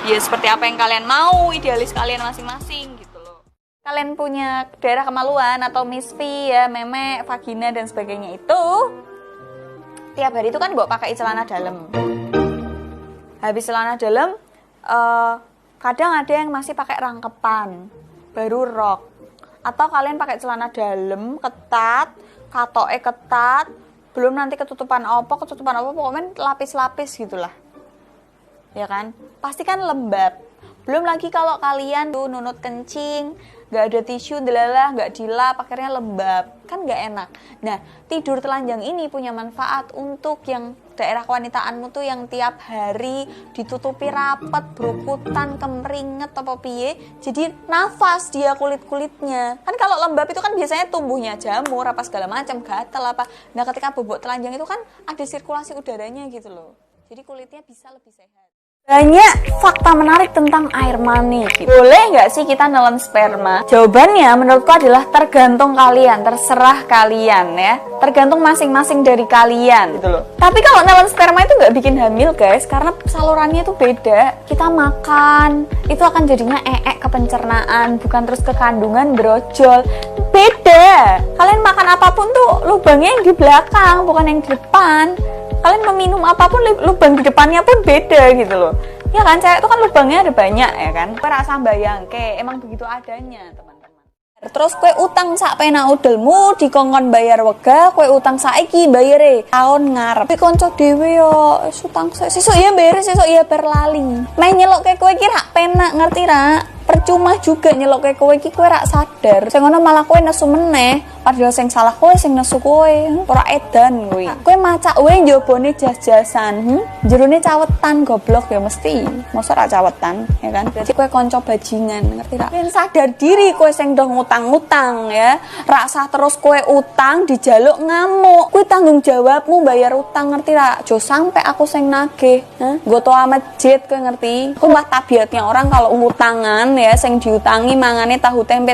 ya seperti apa yang kalian mau, idealis kalian masing-masing gitu loh. Kalian punya daerah kemaluan atau misfi ya, memek, vagina dan sebagainya itu tiap hari itu kan bawa pakai celana dalam. Habis celana dalam Kadang ada yang masih pakai rangkepan, baru rok. Atau kalian pakai celana dalam, ketat, katoke ketat, belum nanti ketutupan apa, pokoknya lapis-lapis gitulah. Ya kan? Pasti kan lembab. Belum lagi kalau kalian tuh nunut kencing, gak ada tisu, delalah, gak dilap, akhirnya lembab. Kan gak enak. Nah, tidur telanjang ini punya manfaat untuk yang daerah kewanitaanmu tuh yang tiap hari ditutupi rapat, berukutan, kemeringet, apa piye. Jadi nafas dia kulit-kulitnya. Kan kalau lembab itu kan biasanya tumbuhnya jamur, apa segala macam, gatal apa. Nah, ketika bobok telanjang itu kan ada sirkulasi udaranya gitu loh. Jadi kulitnya bisa lebih sehat. Banyak fakta menarik tentang air mani gitu. Boleh nggak sih kita nelen sperma? Jawabannya menurutku adalah tergantung kalian, terserah kalian ya. Tergantung masing-masing dari kalian gitu loh. Tapi kalau nelen sperma itu nggak bikin hamil guys, karena salurannya itu beda. Kita makan, itu akan jadinya ke pencernaan, bukan terus ke kandungan brojol. Beda. Kalian makan apapun tuh lubangnya yang di belakang, bukan yang di depan. Kalian meminum apapun lubang di depannya pun beda gitu loh. Ya kan, cewek itu kan lubangnya ada banyak ya kan. Kowe rasa bayangke, emang begitu adanya, teman-teman. Terus kue utang sak pena udelmu dikongkon bayar wega, kue utang saiki bayare tahun ngarep. Kowe kanca dhewe yo utang sesuk ya bayar, sesuk ya berlali. Main nyelok kayak kowe kira penak ngerti ra? Percuma juga nyelok kayak kowe iki kowe rak sadar. Sing ngono malah kowe nesu meneh, padahal sing salah kowe sing nesu kowe. Ora edan kowe. Kowe macak wae njobone jas-jasan, jerone cawetan goblok ya mesti. Mosok ra cawetan, ya kan? Jadi kowe kanca bajingan, ngerti ra? Ben sadar diri kowe sing ndoh ngutang-ngutang ya. Rak sah terus kowe utang dijaluk ngamuk. Kowe tanggung jawabmu bayar utang, ngerti ra? Jo sampe aku sing nagih, nggo toa masjid kowe ngerti? Ku mbah tabiatnya orang kalau ngutangan ya sing diutangi mangane tahu tempe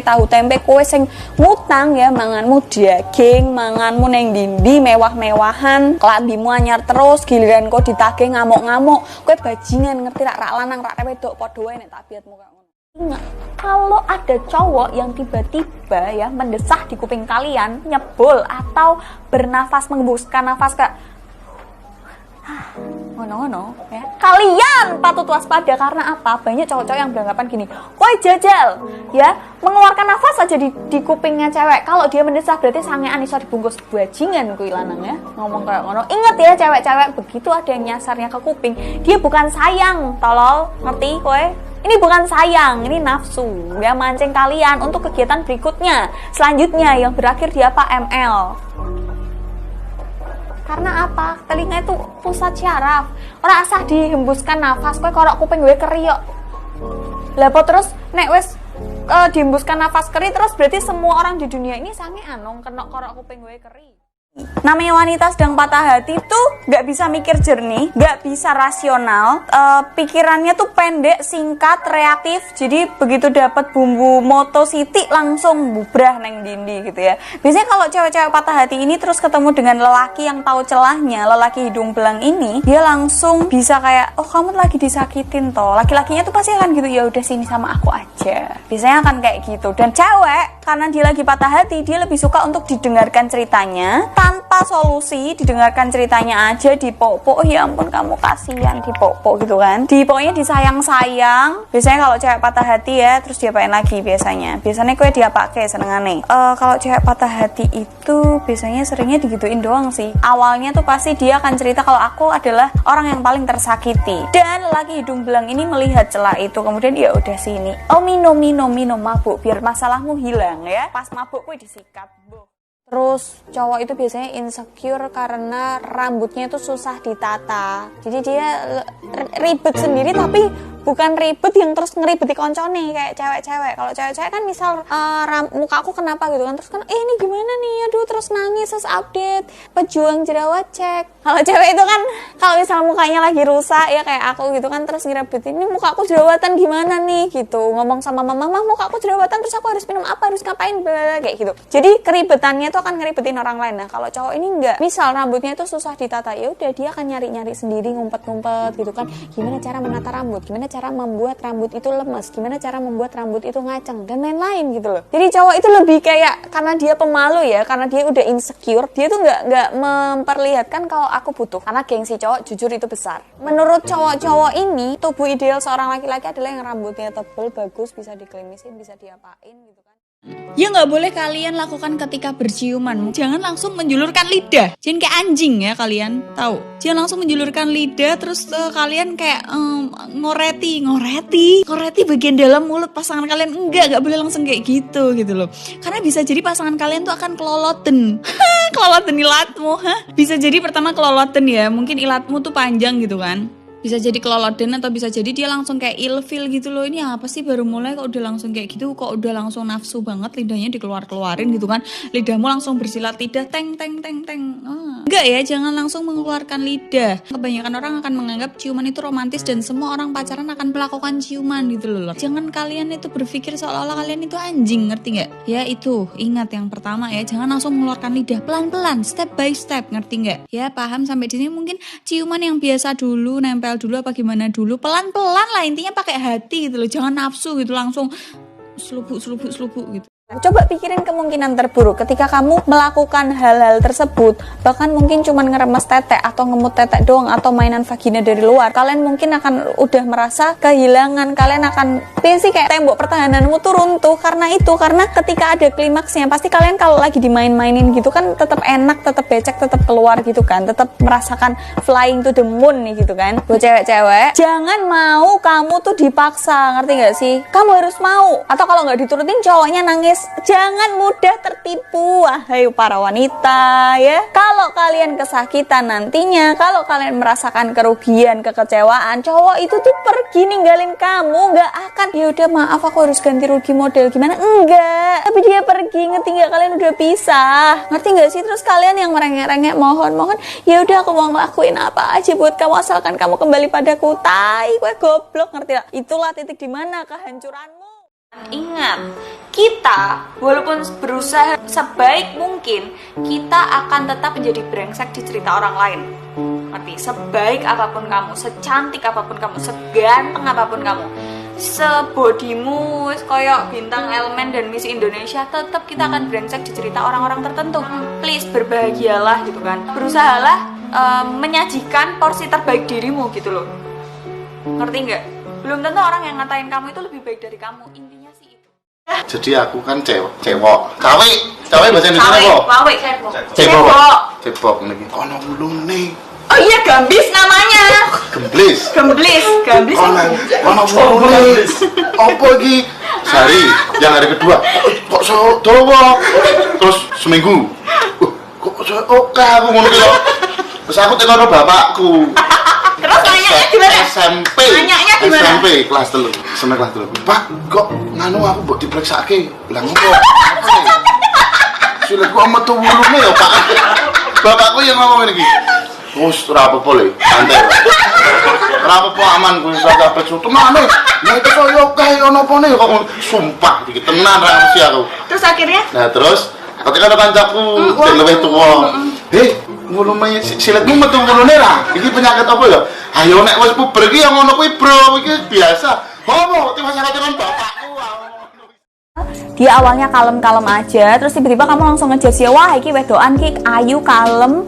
kowe sing ngutang ya manganmu daging, manganmu neng dindi mewah-mewahan, kelambimu anyar terus, giliran kok ditagih ngamuk-ngamuk, kowe bajingan ngerti rak lanang rak wedok padha wae nek tabiatmu kaya ngono. Ingat, kalau ada cowok yang tiba-tiba ya mendesah di kuping kalian, nyebul atau bernafas menghembuskan nafas kayak ngono-ngono ya. Kalian patut waspada karena apa? Banyak cowok-cowok yang beranggapan gini, "Woi jajal, ya, mengeluarkan nafas aja di kupingnya cewek. Kalau dia mendesah berarti sangean iso dibungkus bajingan kuwi lanang ya." Ngomong kayak ngono. Ingat ya cewek-cewek, begitu ada yang nyasarnya ke kuping, dia bukan sayang, tolol. Ngerti kowe? Ini bukan sayang, ini nafsu ya, mancing kalian untuk kegiatan berikutnya, selanjutnya yang berakhir di apa? ML. Karena apa? Telinga itu pusat syaraf. Ora asah dihembuskan nafas, kowe korok kuping gue keriok. Lah apa terus nek wis dihembuskan nafas keri terus berarti semua orang di dunia ini sangean dong kena korok kuping gue keri. Namanya wanita sedang patah hati tuh gak bisa mikir jernih, gak bisa rasional, pikirannya tuh pendek, singkat, reaktif. Jadi begitu dapat bumbu moto sitik langsung bubrah neng dindi gitu ya. Biasanya kalau cewek-cewek patah hati ini terus ketemu dengan lelaki yang tahu celahnya, lelaki hidung belang ini, dia langsung bisa kayak, oh kamu lagi disakitin toh. Laki-lakinya tuh pasti akan gitu, ya udah sini sama aku aja. Biasanya akan kayak gitu. Dan cewek karena dia lagi patah hati, dia lebih suka untuk didengarkan ceritanya tanpa solusi, didengarkan ceritanya aja, dipok-pok, ya ampun kamu kasihan, dipok-pok gitu kan, pokoknya disayang-sayang. Biasanya kalau cewek patah hati ya, terus diapain lagi biasanya kue dia pakai senengane. Kalau cewek patah hati itu biasanya seringnya digituin doang sih. Awalnya tuh pasti dia akan cerita kalau aku adalah orang yang paling tersakiti, dan lelaki hidung belang ini melihat celah itu, kemudian ya udah sini, oh minum mabuk biar masalahmu hilang ya, pas mabuk kue disikat. Terus cowok itu biasanya insecure karena rambutnya itu susah ditata. Jadi dia ribet sendiri, tapi bukan ribet yang terus ngeribeti koncone kayak cewek-cewek. Kalau cewek-cewek kan misal muka aku kenapa gitu kan, terus kan ini gimana nih, aduh terus nangis, terus update pejuang jerawat cek. Kalau cewek itu kan kalau misal mukanya lagi rusak ya kayak aku gitu kan, terus ngerebetin ini muka aku jerawatan gimana nih gitu, ngomong sama mama muka aku jerawatan, terus aku harus minum apa, harus ngapain, bla kayak gitu. Jadi keribetannya tuh akan ngeribetin orang lain. Nah kalau cowok ini enggak, misal rambutnya itu susah ditata, ya udah dia akan nyari-nyari sendiri, ngumpet-ngumpet gitu kan, gimana cara menata rambut, gimana cara membuat rambut itu lemes, gimana cara membuat rambut itu ngaceng dan lain-lain gitu loh. Jadi cowok itu lebih kayak karena dia pemalu ya, karena dia udah insecure, dia tuh nggak memperlihatkan kalau aku butuh. Karena gengsi cowok jujur itu besar. Menurut cowok-cowok ini, tubuh ideal seorang laki-laki adalah yang rambutnya tebal, bagus, bisa dikelimisin, bisa diapain gitu kan. Ya nggak boleh kalian lakukan ketika berciuman. Jangan langsung menjulurkan lidah. Jangan kayak anjing ya kalian, tahu? Jangan langsung menjulurkan lidah terus kalian kayak ngoreti bagian dalam mulut pasangan kalian. Nggak boleh langsung kayak gitu loh. Karena bisa jadi pasangan kalian tuh akan keloloten. Keloloten ilatmu, Bisa jadi pertama keloloten ya. Mungkin ilatmu tuh panjang gitu kan. Bisa jadi keloloden atau bisa jadi dia langsung kayak ilfil gitu loh. Ini apa sih baru mulai kok udah langsung kayak gitu, kok udah langsung nafsu banget, lidahnya dikeluarin gitu kan. Lidahmu langsung bersilat lidah teng. Enggak ya, jangan langsung mengeluarkan lidah. Kebanyakan orang akan menganggap ciuman itu romantis dan semua orang pacaran akan melakukan ciuman gitu loh. Jangan kalian itu berpikir seolah-olah kalian itu anjing, ngerti nggak? Ya itu, ingat yang pertama ya, jangan langsung mengeluarkan lidah, pelan-pelan, step by step, ngerti nggak? Ya paham sampai di sini. Mungkin ciuman yang biasa dulu, nempel dulu apa gimana dulu, pelan-pelan lah, intinya pakai hati gitu loh, jangan nafsu gitu langsung selubuk gitu. Coba pikirin kemungkinan terburuk ketika kamu melakukan hal-hal tersebut, bahkan mungkin cuman ngeremes tetek atau ngemut tetek doang atau mainan vagina dari luar. Kalian mungkin akan udah merasa kehilangan, kalian akan sih kayak tembok pertahananmu tuh runtuh karena ketika ada klimaksnya pasti kalian kalau lagi dimain-mainin gitu kan tetap enak, tetap becek, tetap keluar gitu kan, tetap merasakan flying to the moon nih gitu kan. Buat cewek-cewek, jangan mau kamu tuh dipaksa, ngerti gak sih? Kamu harus mau, atau kalau nggak diturutin cowoknya nangis. Jangan mudah tertipu, wahai para wanita ya. Kalau kalian kesakitan nantinya, kalau kalian merasakan kerugian, kekecewaan, cowok itu tuh pergi ninggalin kamu, nggak akan. Ya udah maaf, aku harus ganti rugi model gimana? Enggak. Tapi dia pergi, ngerti nggak? Kalian udah pisah, ngerti nggak sih? Terus kalian yang merengek-rengek, mohon, ya udah aku mau ngelakuin apa aja buat kamu asalkan kamu kembali padaku. Tai, gue goblok, ngerti gak? Itulah titik dimana kehancuranmu. Ingat, kita walaupun berusaha sebaik mungkin, kita akan tetap menjadi brengsek di cerita orang lain. Ngerti? Sebaik apapun kamu, secantik apapun kamu, seganteng apapun kamu, sebodimu kayak bintang Elmen dan Miss Indonesia, tetap kita akan brengsek di cerita orang-orang tertentu. Please berbahagialah gitu kan. Berusahalah menyajikan porsi terbaik dirimu gitu loh. Ngerti nggak? Belum tentu orang yang ngatain kamu itu lebih baik dari kamu. Intinya sih itu. Jadi aku kan cewek bahasa Indonesia apa? Cebok niki. Ono wulune. Oh iya, gambis namanya. Gemblis. Ono wulune. Apa iki? Sehari, yang hari kedua. Kok so dawa? Terus seminggu. Kok so oke aku ngono iki lho. Terus aku tekono bapakku. Terus nanyanya gimana? SMP kelas 3. Sampai kelas 3. Pak, kok nganu aku mbok diperiksake. Lah ngopo? Sulit kok metu wulune ya, Pak. Bapakku yang ngomong iki. Wes ora apa-apa le, santai. Ora apa-apa aman kuwi sak periksa tenan. Nek itu yo kae ono opone kok sumpah iki tenan ra mesti aku. Terus akhirnya? Nah, terus aku tekan kancaku sing luwih tuwa. Wulume siletmu metu wulune ra. Iki penyakit apa ya? Ayo nek wis puber iki yang ngono kuwi, Bro. Iki biasa. Homo, tiba-tiba dengan bapakku. Dia awalnya kalem-kalem aja, terus tiba-tiba kamu langsung ngejar sih, wah iki wedokan ki ayu, kalem,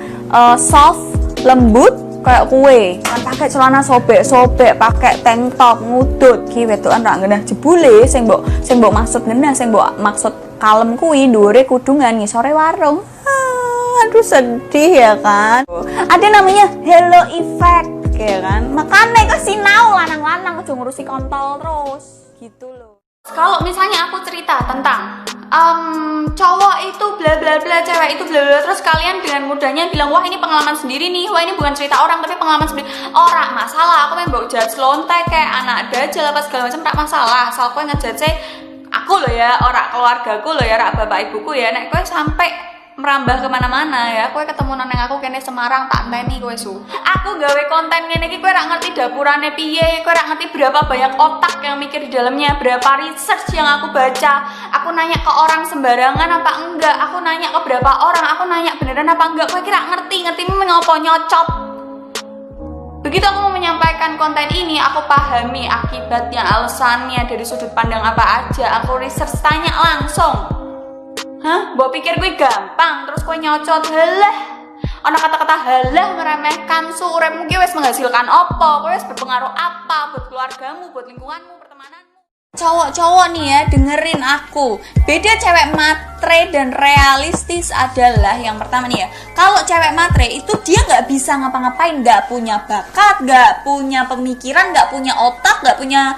soft, lembut kayak kue. Kan pakai celana sobek-sobek, pakai tank top, ngudut. Ki wedokan ra ngenah jebule sing mbok maksud ngenah, sing mbok maksud kalem kuwi ndure kudungan ngisore warung. Aduh sedih ya kan. Ada namanya hello effect ya kan. Makanya kok sinau lanang-lanang aja ngurusi kontol terus gitu loh. Kalau misalnya aku cerita tentang cowok itu bla bla bla, cewek itu bla bla, terus kalian dengan mudahnya bilang wah ini pengalaman sendiri nih, wah ini bukan cerita orang tapi pengalaman sendiri. Ora masalah, aku main bawa judge lontek kayak anak dajal apa segala macam, tak masalah. Asal kowe ngejudge aku loh ya, ora keluargaku loh ya, ora bapak ibuku ya. Nek kowe sampai merambah kemana-mana ya, kowe ketemu nang aku kene Semarang tak enteni kowe su. Aku gawe konten ngene iki kowe ora ngerti dapurane piye, kowe ora ngerti berapa banyak otak yang mikir di dalamnya, berapa research yang aku baca. Aku nanya ke orang sembarangan apa enggak, aku nanya ke berapa orang, aku nanya beneran apa enggak. Kowe kira ngerti ngopo nyocop. Begitu aku mau menyampaikan konten ini, aku pahami akibatnya, alasannya dari sudut pandang apa aja. Aku research, tanya langsung. Hah? Mbok pikir gue gampang terus gue nyocot halah. Ana kata-kata halah meremehkan uripmu ki wis menghasilkan apa? Kowe wis berpengaruh apa buat keluargamu, buat lingkunganmu, pertemananmu? Cowok-cowok nih ya, dengerin aku. Beda cewek matre dan realistis adalah yang pertama nih ya. Kalau cewek matre itu dia nggak bisa ngapa-ngapain, nggak punya bakat, nggak punya pemikiran, nggak punya otak, nggak punya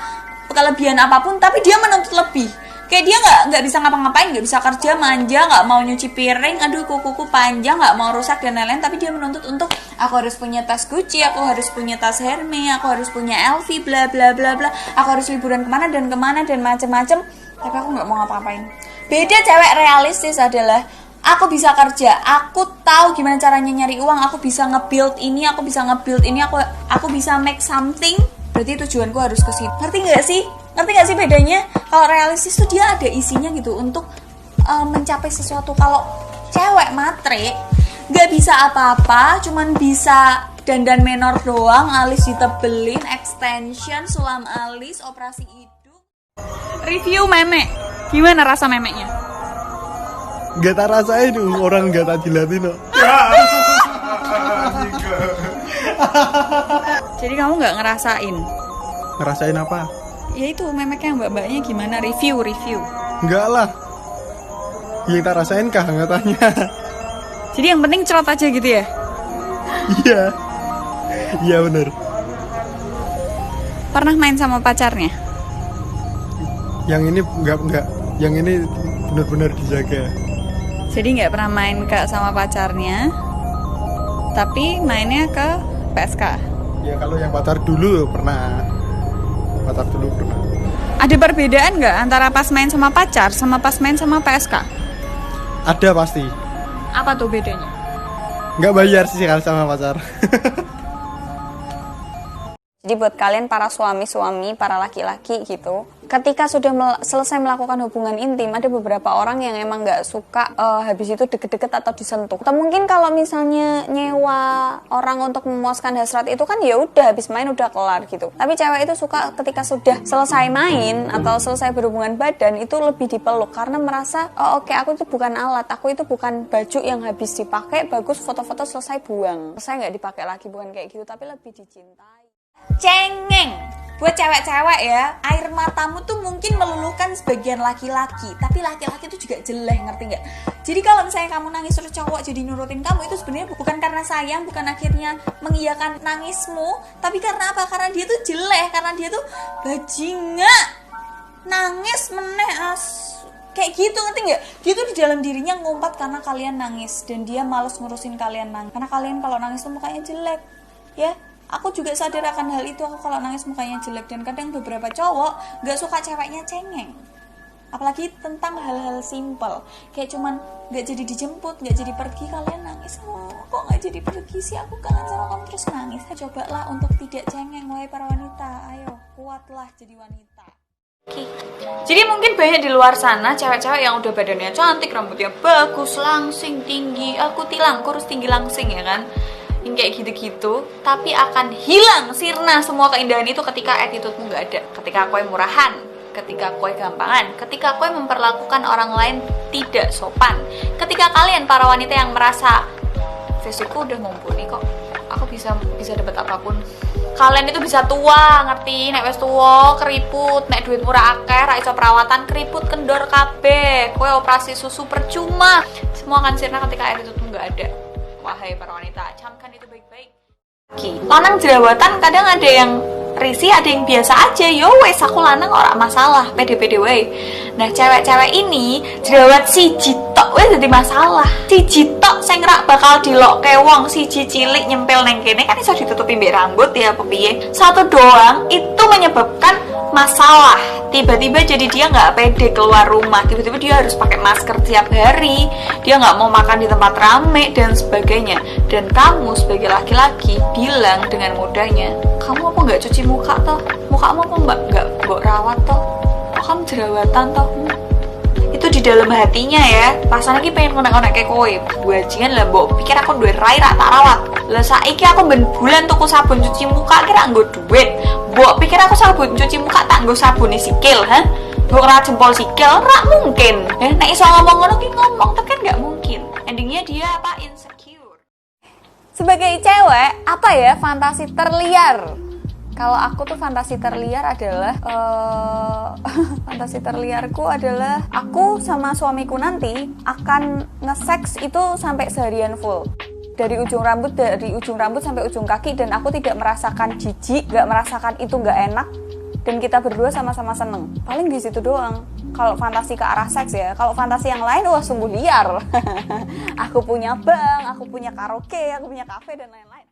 kelebihan apapun, tapi dia menuntut lebih. Kayak dia nggak bisa ngapa-ngapain, nggak bisa kerja, manja, nggak mau nyuci piring, aduh kukuku panjang, nggak mau rusak dan lain-lain. Tapi dia menuntut untuk aku harus punya tas Gucci, aku harus punya tas Hermes, aku harus punya LV, bla bla bla bla. Aku harus liburan kemana dan macem-macem. Tapi aku nggak mau ngapa-ngapain. Beda cewek realistis adalah aku bisa kerja, aku tahu gimana caranya nyari uang, aku bisa nge-build ini, aku bisa make something. Berarti tujuanku harus ke situ. Ngerti nggak sih bedanya? Kalau realistis tuh dia ada isinya gitu untuk mencapai sesuatu. Kalau cewek matre nggak bisa apa-apa, cuman bisa dandan menor doang, alis ditebelin, extension, sulam alis, operasi hidung. Review memek, gimana rasa memeknya? Gak tak rasain tuh, orang gak tak jilatin loh. Jadi kamu nggak ngerasain? Ngerasain apa? Ya itu memeknya mbak-mbaknya gimana? Review. Enggak lah. Yang tak rasain kehangatannya. Jadi yang penting cerot aja gitu ya? Iya bener. Pernah main sama pacarnya? Yang ini enggak. Yang ini benar-benar dijaga. Jadi nggak pernah main sama pacarnya, tapi mainnya ke PSK. Ya kalau yang pacar dulu pernah. Ada perbedaan nggak antara pas main sama pacar sama pas main sama PSK? Ada pasti. Apa tuh bedanya? Nggak bayar sih kalau sama pacar. Jadi buat kalian para suami-suami, para laki-laki gitu, ketika sudah selesai melakukan hubungan intim, ada beberapa orang yang emang nggak suka habis itu deket-deket atau disentuh. Atau mungkin kalau misalnya nyewa orang untuk memuaskan hasrat itu kan ya udah habis main udah kelar gitu. Tapi cewek itu suka ketika sudah selesai main atau selesai berhubungan badan itu lebih dipeluk karena merasa oke, aku itu bukan alat, aku itu bukan baju yang habis dipakai, bagus foto-foto selesai buang. Selesai nggak dipakai lagi, bukan kayak gitu, tapi lebih dicintai. Cengeng buat cewek-cewek ya, air matamu tuh mungkin meluluhkan sebagian laki-laki, tapi laki-laki tuh juga jelek, ngerti nggak? Jadi kalau misalnya kamu nangis terus cowok jadi nurutin kamu, itu sebenarnya bukan karena sayang, bukan akhirnya mengiyakan nangismu, tapi karena apa? Karena dia tuh jelek, karena dia tuh bajingan, nangis meneh kayak gitu, ngerti nggak? Dia tuh di dalam dirinya ngumpat karena kalian nangis, dan dia malas ngurusin kalian nangis, karena kalian kalau nangis tuh mukanya jelek, ya. Aku juga sadar akan hal itu, aku kalau nangis mukanya jelek, dan kadang beberapa cowok gak suka ceweknya cengeng. Apalagi tentang hal-hal simpel, kayak cuman gak jadi dijemput, gak jadi pergi, kalian nangis, kok gak jadi pergi sih, aku kangen sama kamu, terus nangis. Cobalah untuk tidak cengeng, wahai para wanita, ayo kuatlah jadi wanita. Jadi mungkin banyak di luar sana cewek-cewek yang udah badannya cantik, rambutnya bagus, langsing, tinggi, aku tilang, kurus, tinggi, langsing, ya kan? Yang kayak gitu-gitu, tapi akan hilang sirna semua keindahan itu ketika attitude-mu gak ada, ketika kowe murahan, ketika kowe gampangan, ketika kowe memperlakukan orang lain tidak sopan, ketika kalian para wanita yang merasa fisikku udah mumpuni kok, aku bisa dapat apapun, kalian itu bisa tua, ngerti? Nek wis tua keriput, nek duit murah akeh, ra iso perawatan keriput kendor kabeh, kowe operasi susu percuma, semua akan sirna ketika attitude-mu gak ada. Wahai para wanita, camkan itu baik-baik. Lanang jerawatan kadang ada yang risih, ada yang biasa aja. Yo wes, aku lanang ora masalah, pede-pede wae. Nah, cewek-cewek ini jerawat siji tok wes jadi masalah. Siji tok sing rak bakal dilokke wong, siji cilik nyempil neng kene kan iso ditutupi mbek rambut ya apa piye. Satu doang itu menyebabkan masalah. Tiba-tiba jadi dia nggak pede keluar rumah, tiba-tiba dia harus pakai masker tiap hari, dia nggak mau makan di tempat rame dan sebagainya. Dan kamu sebagai laki-laki bilang dengan mudahnya, kamu apa nggak cuci muka toh, mukamu apa nggak rawat toh, kamu jerawatan toh. Itu di dalam hatinya ya, rasanya ki pengen ngonek-ngonek kayak kowe. Bajingan lah, mbok pikir aku duwe rai rak tak rawat. Lah saiki aku ben bulan tuku sabun cuci muka kira nggo duit. Mbok pikir aku sabun cuci muka tak nggo sabune sikil, ha? Mbok ra jempol sikil, ra mungkin. Nek iso ngomong ngono ki ngomong, tapi kan nggak mungkin. Endingnya dia apa? Insecure. Sebagai cewek, apa ya fantasi terliar? Kalau aku tuh fantasi terliar adalah fantasi terliarku adalah aku sama suamiku nanti akan nge-seks itu sampai seharian full. Dari ujung rambut sampai ujung kaki, dan aku tidak merasakan jijik, gak merasakan itu gak enak, dan kita berdua sama-sama seneng. Paling di situ doang. Kalau fantasi ke arah seks ya. Kalau fantasi yang lain wah sungguh liar. Aku punya bank, aku punya karaoke, aku punya kafe dan lain-lain.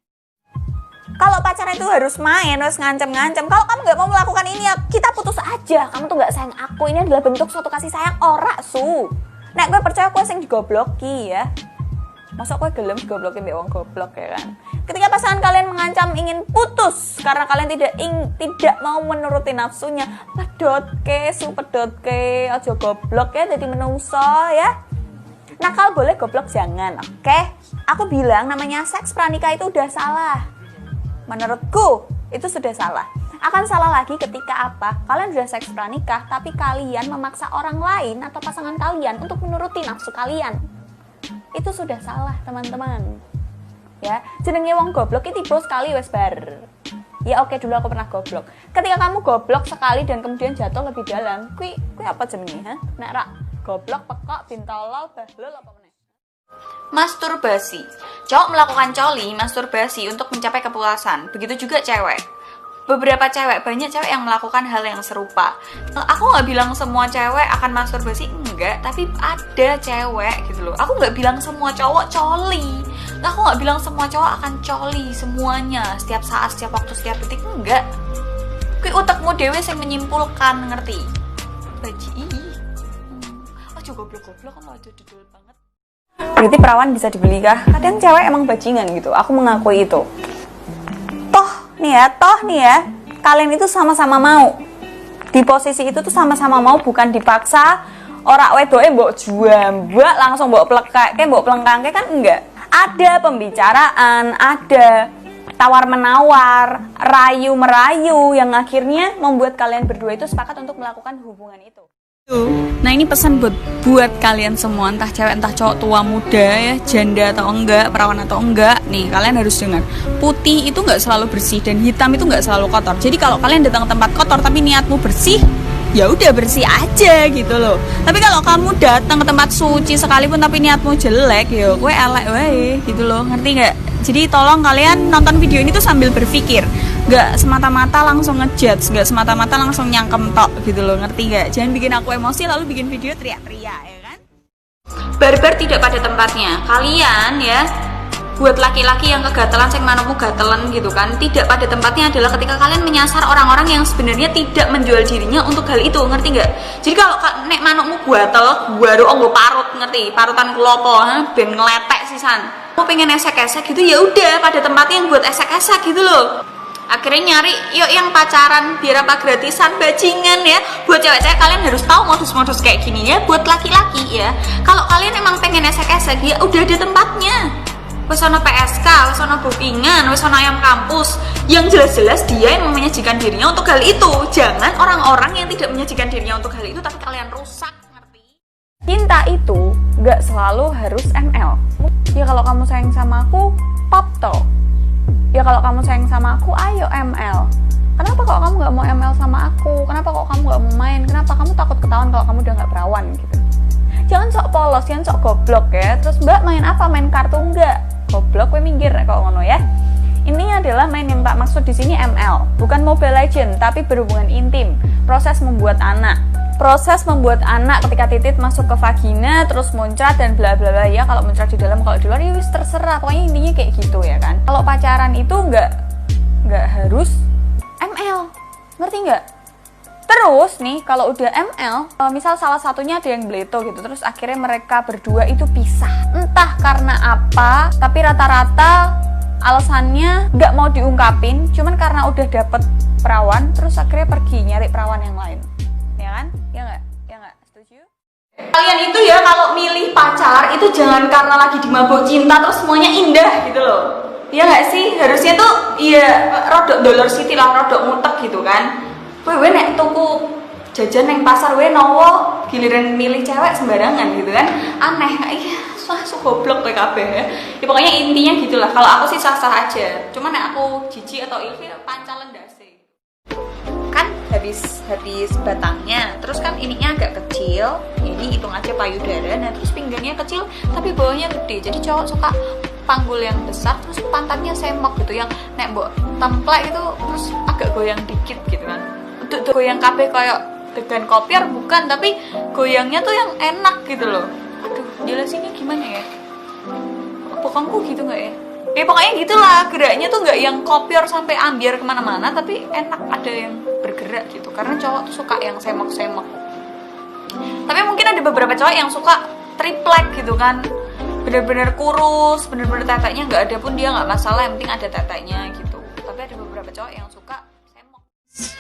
Kalau pacaran itu harus main, harus ngancem-ngancem. Kalau kamu nggak mau melakukan ini ya kita putus aja. Kamu tuh nggak sayang aku. Ini adalah bentuk suatu kasih sayang. Ora su. Nek gue percaya gue sing digobloki ya. Masa gue gelem digobloki mbek wong goblok ya kan. Ketika pasangan kalian mengancam ingin putus karena kalian tidak mau menuruti nafsunya, pedotke, aja goblok ya, jadi menungso ya. Nakal boleh, goblok jangan, oke? Aku bilang namanya seks pranikah itu udah salah. Menurutku itu sudah salah. Akan salah lagi ketika apa? Kalian sudah seks pranikah tapi kalian memaksa orang lain atau pasangan kalian untuk menuruti nafsu kalian. Itu sudah salah, teman-teman. Ya, jenenge wong goblok iki tiba sekali wes bar. Ya oke, dulu aku pernah goblok. Ketika kamu goblok sekali dan kemudian jatuh lebih dalam, kui apa jenenge, ha? Nek rak goblok, pekok, bintolol, bahlul apa meneh? Masturbasi. Cowok melakukan coli, masturbasi untuk mencapai kepuasan. Begitu juga cewek. Beberapa cewek, banyak cewek yang melakukan hal yang serupa. Aku nggak bilang semua cewek akan masturbasi, enggak. Tapi ada cewek gitu loh. Aku nggak bilang semua cowok coli. Aku nggak bilang semua cowok akan coli semuanya. Setiap saat, setiap waktu, setiap detik, enggak. Kui utekmu dewe yang menyimpulkan, ngerti? Baji. Aja goblok-goblok kan aja didol banget. Berarti perawan bisa dibeli kah? Kadang cewek emang bajingan gitu. Aku mengakui itu. Toh nih ya, kalian itu sama-sama mau. Di posisi itu tuh sama-sama mau, bukan dipaksa. Ora wedoke mbok jambak langsung mbok plekake, mbok plengkangke kan enggak. Ada pembicaraan, ada tawar-menawar, rayu-merayu yang akhirnya membuat kalian berdua itu sepakat untuk melakukan hubungan itu. Nah ini pesan buat kalian semua, entah cewek entah cowok, tua muda ya, janda atau enggak, perawan atau enggak. Nih kalian harus dengar, putih itu nggak selalu bersih dan hitam itu nggak selalu kotor. Jadi kalau kalian datang ke tempat kotor tapi niatmu bersih, ya udah bersih aja gitu loh. Tapi kalau kamu datang ke tempat suci sekalipun tapi niatmu jelek, ya gue elek wae gitu loh, ngerti nggak? Jadi tolong kalian nonton video ini tuh sambil berpikir, nggak semata-mata langsung ngejudge, nggak semata-mata langsung nyangkem tok gitu loh, ngerti nggak? Jangan bikin aku emosi lalu bikin video teriak-teriak ya kan? Barbar tidak pada tempatnya. Kalian ya, buat laki-laki yang kegatelan, sing manukmu gatelan gitu kan, tidak pada tempatnya adalah ketika kalian menyasar orang-orang yang sebenarnya tidak menjual dirinya untuk hal itu, ngerti nggak? Jadi kalau nek manukmu gatel, baru nggo parut, ngerti? Parutan klopo, ben ngeletek sisan. Mau pengen esek-esek gitu, ya udah pada tempatnya yang buat esek-esek gitu loh. Akhirnya nyari yuk yang pacaran biar apa gratisan, bajingan ya. Buat cewek-cewek kalian harus tahu modus-modus kayak gini ya. Buat laki-laki ya, kalau kalian emang pengen esek-esek ya udah ada tempatnya. Wes ono PSK, wes ono bookingan, wes ono ayam kampus. Yang jelas-jelas dia yang menyajikan dirinya untuk hal itu. Jangan orang-orang yang tidak menyajikan dirinya untuk hal itu tapi kalian rusak, ngerti? Cinta itu gak selalu harus ML. Ya kalau kamu sayang sama aku, pop toh. Ya kalau kamu sayang sama aku, ayo ML. Kenapa kok kamu gak mau ML sama aku? Kenapa kok kamu gak mau main? Kenapa kamu takut ketahuan kalau kamu udah gak perawan gitu? Jangan sok polos, jangan sok goblok ya. Terus mbak main apa? Main kartu enggak? Goblok, gue minggir kalau ngono ya. Ini adalah main yang tak maksud di sini ML, bukan Mobile Legend, tapi berhubungan intim. Proses membuat anak. Proses membuat anak ketika titik masuk ke vagina, terus muncrat dan bla bla bla ya. Kalau muncrat di dalam, kalau di luar ya wis terserah. Pokoknya intinya kayak gitu ya kan. Kalau pacaran itu nggak harus ML, ngerti nggak? Terus nih kalau udah ML, misal salah satunya ada yang bleto gitu, terus akhirnya mereka berdua itu pisah. Entah karena apa, tapi rata-rata alasannya nggak mau diungkapin, cuman karena udah dapet perawan, terus akhirnya pergi nyari perawan yang lain. Ya kan? Ya nggak? Ya nggak? Setuju? Kalian itu ya kalau milih pacar itu jangan karena lagi dimabuk cinta terus semuanya indah gitu loh. Iya nggak sih? Harusnya tuh iya rodok dollar city lah, rodok mutek gitu kan. Wewe nek tuku jajan neng pasar we nowo giliran milih cewek sembarangan gitu kan. Aneh kayak iya, goblok kayak kabeh ya. Ya pokoknya intinya gitulah. Kalau aku sih sah-sah aja. Cuman nek aku jijik atau ilfil pancalan ndase. Kan habis batangnya, terus kan ininya agak kecil, ini hitung aja payudara, nah terus pinggangnya kecil tapi bawahnya gede, jadi cowok suka panggul yang besar, terus pantatnya semok gitu, yang nek mbok templek itu terus agak goyang dikit gitu kan, untuk goyang kabeh kayak degan kopiar bukan, tapi goyangnya tuh yang enak gitu loh. Aduh, jelasinnya gimana ya? Bokongku gitu nggak ya? Ya pokoknya gitulah, geraknya tuh nggak yang kopior sampai ambiar kemana-mana, tapi enak ada yang bergerak gitu. Karena cowok tuh suka yang semok-semok. Tapi mungkin ada beberapa cowok yang suka triplek gitu kan, bener-bener kurus, bener-bener teteknya nggak ada pun dia nggak masalah, yang penting ada teteknya gitu. Tapi ada beberapa cowok yang suka semok.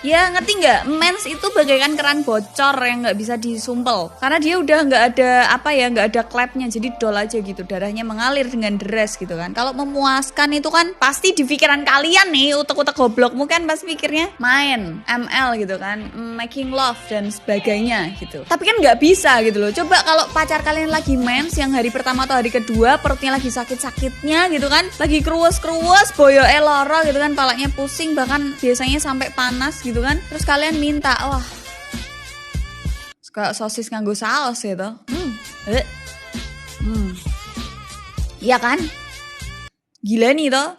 Ya ngerti nggak? Mens itu bagaikan keran bocor yang nggak bisa disumpel karena dia udah nggak ada nggak ada klepnya, jadi dol aja gitu, darahnya mengalir dengan deras gitu kan. Kalau memuaskan itu kan pasti di pikiran kalian nih, utek-utek goblokmu kan pasti pikirnya main ML gitu kan, making love dan sebagainya gitu. Tapi kan nggak bisa gitu loh. Coba kalau pacar kalian lagi mens yang hari pertama atau hari kedua, perutnya lagi sakit-sakitnya gitu kan, lagi kruwes-kruwes, boyoke lara gitu kan, palanya pusing, bahkan biasanya sampai panas gitu kan, terus kalian minta wah kayak sosis nganggo saus gitu, iya kan, gila nih toh.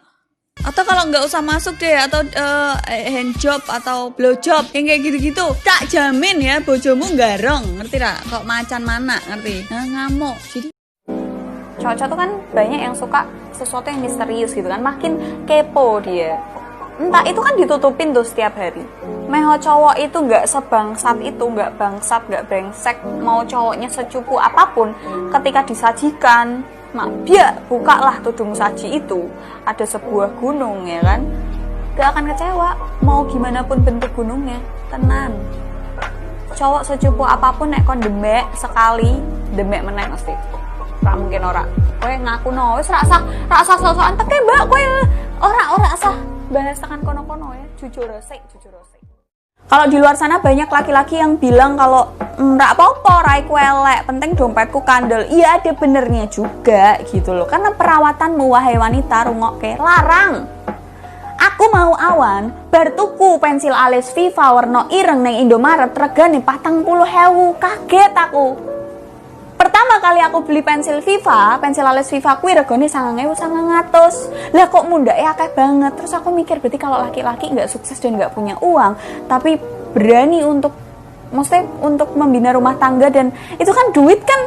Atau kalau nggak usah masuk deh, atau hand job atau blow job yang kayak gitu-gitu, tak jamin ya bojomu garong, ngerti tak? Kok macan mana, ngerti? Nah, ngamuk. Jadi cowok-cowok tuh kan banyak yang suka sesuatu yang misterius gitu kan, makin kepo dia. Entah itu kan ditutupin tuh setiap hari. Meho cowok itu nggak sebangsat itu, nggak bangsat, nggak brengsek, mau cowoknya secupu apapun, ketika disajikan, bukalah tudung saji itu, ada sebuah gunung ya kan, gak akan kecewa, mau gimana pun bentuk gunungnya, tenan. Cowok secupu apapun nek kon demek sekali, demek meneh mesti. Ora mungkin ora. Kowe ngaku no, wis ra usah sok-sokan teke, Mbak, kowe ora asah bahas tekan kono-kono ya, jujur resik. Kalau di luar sana banyak laki-laki yang bilang kalau nggak apa-apa, raiku elek, penting dompetku kandel. Iya, ada benernya juga gitu loh. Karena perawatanmu wahai wanita rungokke larang. Aku mau awan bar tuku pensil alis Viva warna ireng nang Indomaret regane 40.000. Kaget aku. Pertama kali aku beli pensil alis Viva kuwi regane 9.900. Lah kok mundake akeh banget. Terus aku mikir berarti kalau laki-laki nggak sukses dan nggak punya uang, tapi berani untuk membina rumah tangga, dan itu kan duit kan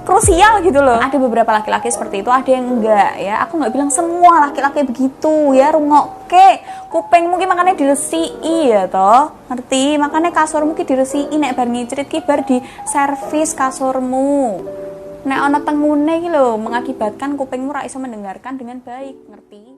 krusial gitu loh. Ada beberapa laki-laki seperti itu, ada yang enggak ya. Aku nggak bilang semua laki-laki begitu ya, rungokke. Kuping mungkin makanya diresiki ya toh, ngerti? Makanya kasur mungkin diresiki, nek bar ngicrit ki bar di servis kasurmu. Nek ana tengune ki lho mengakibatkan kupingmu ra iso mendengarkan dengan baik, ngerti?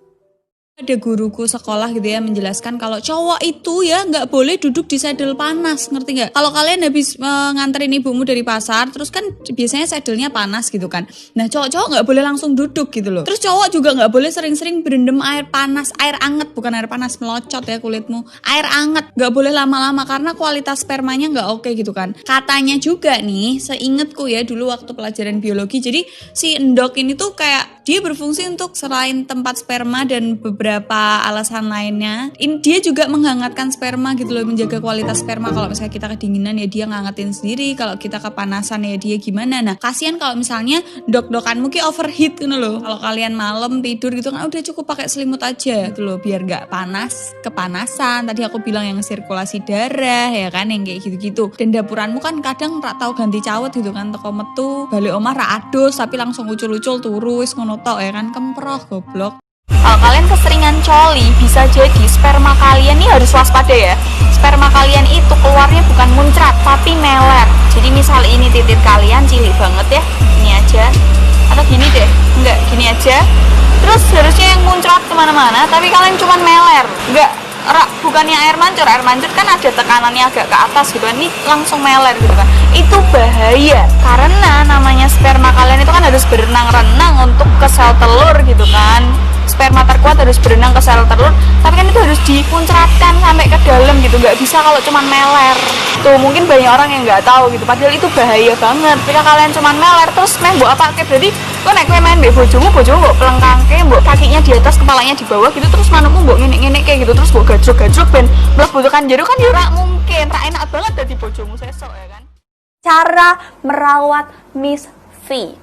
Ada guruku sekolah gitu ya menjelaskan kalau cowok itu ya nggak boleh duduk di sedel panas, ngerti nggak? Kalau kalian habis nganterin ibumu dari pasar, terus kan biasanya sedelnya panas gitu kan. Nah cowok-cowok nggak boleh langsung duduk gitu loh. Terus cowok juga nggak boleh sering-sering berendam air panas, air anget, bukan air panas melocot ya kulitmu. Air anget nggak boleh lama-lama karena kualitas spermanya nggak oke gitu kan. Katanya juga nih, seingetku ya dulu waktu pelajaran biologi, jadi si endok ini tuh kayak dia berfungsi untuk selain tempat sperma dan beberapa alasan lainnya, dia juga menghangatkan sperma gitu loh, menjaga kualitas sperma. Kalau misalnya kita kedinginan ya dia ngangetin sendiri, kalau kita kepanasan ya dia gimana. Nah kasihan kalau misalnya dok-dokanmu ki overheat gitu loh. Kalau kalian malam tidur gitu kan udah cukup pakai selimut aja gitu loh, biar gak kepanasan. Tadi aku bilang yang sirkulasi darah ya kan, yang kayak gitu-gitu. Dan dapuranmu kan kadang rak tau ganti cawet gitu kan, teko metu balik omah rak adus tapi langsung ucul-ucul turu wis ngono tok ya kan, kemproh goblok. Kalau kalian keseringan coli, bisa jadi sperma kalian nih harus waspada ya. Sperma kalian itu keluarnya bukan muncrat, tapi meler. Jadi misal ini titik kalian cilik banget ya, ini aja. Atau gini deh, enggak, gini aja. Terus harusnya yang muncrat kemana-mana, tapi kalian cuma meler. bukannya air mancur kan ada tekanannya agak ke atas gitu kan, ini langsung meler gitu kan. Itu bahaya karena namanya sperma kalian itu kan harus berenang-renang untuk ke sel telur gitu kan. Sperma terkuat harus berenang ke sel telur, tapi kan itu harus dimuncratkan sampai ke dalam gitu, nggak bisa kalau cuman meler. Tuh mungkin banyak orang yang nggak tahu gitu, padahal itu bahaya banget. Ketika kalian cuman meler terus mbok apa ke, berarti kok nek kowe main mbek bojomu mbok pelengkangke, mbok kakinya di atas kepalanya di bawah gitu, terus manukmu mbok ngene-ngene kayak gitu, terus mbok gajruk-gajruk ben mlebu tekan jero kan ya ora mungkin, ra enak banget dadi bojomu sesuk ya kan. Cara merawat Miss V.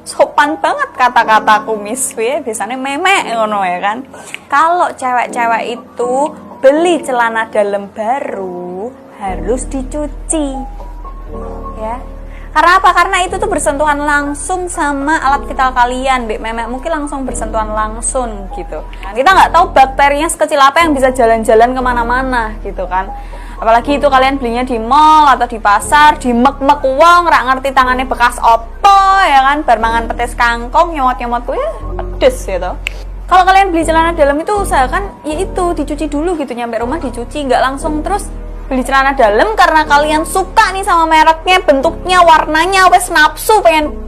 Sopan banget kata-kataku Miss V, biasanya memek ngono ya kan. Kalau cewek-cewek itu beli celana dalam baru harus dicuci. Ya. Karena apa? Karena itu tuh bersentuhan langsung sama alat vital kalian, Mbak Memek, mungkin langsung bersentuhan langsung gitu. Kita nggak tahu bakterinya sekecil apa yang bisa jalan-jalan kemana-mana gitu kan. Apalagi itu kalian belinya di mall atau di pasar, di mek-mek wong, rak ngerti tangannya bekas opo ya kan, bar mangan petis kangkung, nyomot-nyomot kuwi pedes gitu. Kalau kalian beli celana dalam itu usahakan ya itu dicuci dulu gitu, nyampe rumah dicuci, nggak langsung terus beli celana dalam karena kalian suka nih sama mereknya, bentuknya, warnanya, wes nafsu pengen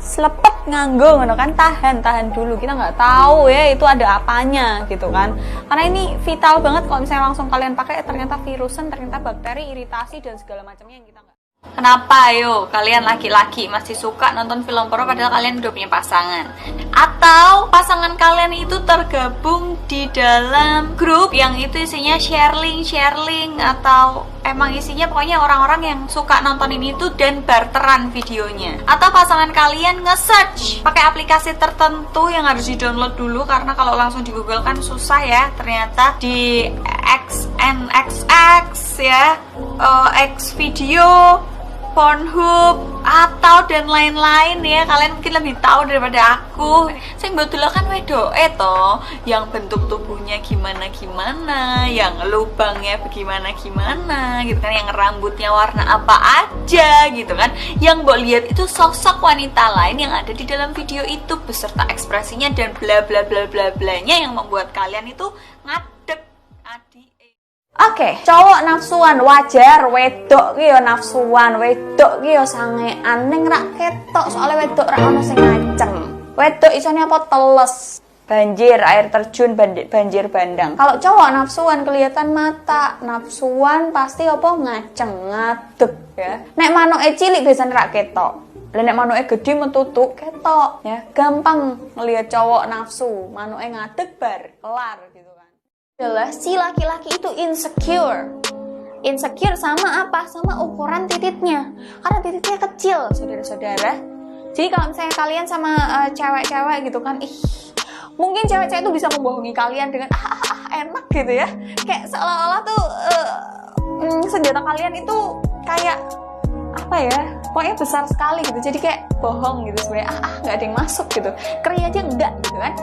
selepet nganggo ngono kan, tahan dulu, kita nggak tahu ya itu ada apanya gitu kan, karena ini vital banget. Kalau misalnya langsung kalian pakai ternyata virusen, ternyata bakteri, iritasi dan segala macamnya yang kita nggak. Kenapa ayo kalian laki-laki masih suka nonton film porno padahal kalian udah punya pasangan? Atau pasangan kalian itu tergabung di dalam grup yang itu isinya sharing atau emang isinya pokoknya orang-orang yang suka nonton ini tuh dan barteran videonya. Atau pasangan kalian nge-search pakai aplikasi tertentu yang harus di-download dulu, karena kalau langsung di Google kan susah ya, ternyata di XNXX ya, X video, Pornhub atau dan lain-lain ya. Kalian mungkin lebih tahu daripada aku. Sing betul kan wedoke toh, yang bentuk tubuhnya gimana, yang lubangnya bagaimana gitu kan, yang rambutnya warna apa aja gitu kan. Yang mbok lihat itu sosok wanita lain yang ada di dalam video itu beserta ekspresinya dan bla bla bla bla blanya yang membuat kalian itu ngadeg adik. Oke, cowok nafsuan wajar, wedok ki yo nafsuan, wedok ki yo sangean, ning rak ketok soalnya wedok rak ono sing ngacem. Wedok isone apa teles, banjir, air terjun, banjir bandang. Kalau cowok nafsuan kelihatan mata, nafsuan pasti apa ngaceng, ngadeg ya. Nek manuke cilik biasane rak ketok. Lah nek manuke gede metutuk ketok ya. Gampang ngelihat cowok nafsu, manuke ngadeg bar kelar gitu kan. Adalah si laki-laki itu insecure sama apa? Sama ukuran titiknya, karena titiknya kecil saudara-saudara. Jadi kalau misalnya kalian sama cewek-cewek gitu kan, mungkin cewek-cewek itu bisa membohongi kalian dengan enak gitu ya, kayak seolah-olah tuh senjata kalian itu kayak apa ya, pokoknya besar sekali gitu, jadi kayak bohong gitu sebenarnya, nggak ada yang masuk gitu, keri aja enggak gitu kan.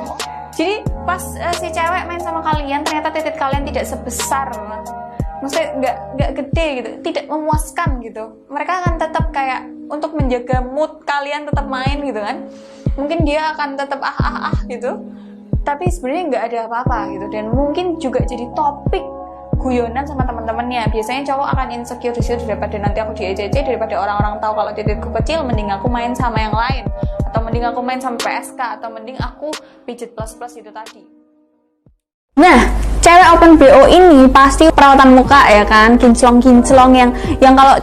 Jadi pas si cewek main sama kalian, ternyata titik kalian tidak sebesar, maksudnya nggak gede gitu, tidak memuaskan gitu. Mereka akan tetap kayak untuk menjaga mood kalian tetap main gitu kan. Mungkin dia akan tetap gitu, tapi sebenarnya nggak ada apa-apa gitu. Dan mungkin juga jadi topik guyonan sama teman-temannya. Biasanya cowok akan insecure di situ, daripada nanti aku diejek, daripada orang-orang tahu kalau titikku kecil, mending aku main sama yang lain, atau mending aku main sama PSK, atau mending aku pijet plus itu tadi. Nah, cewek open BO ini pasti perawatan muka ya kan, kinclong yang kalau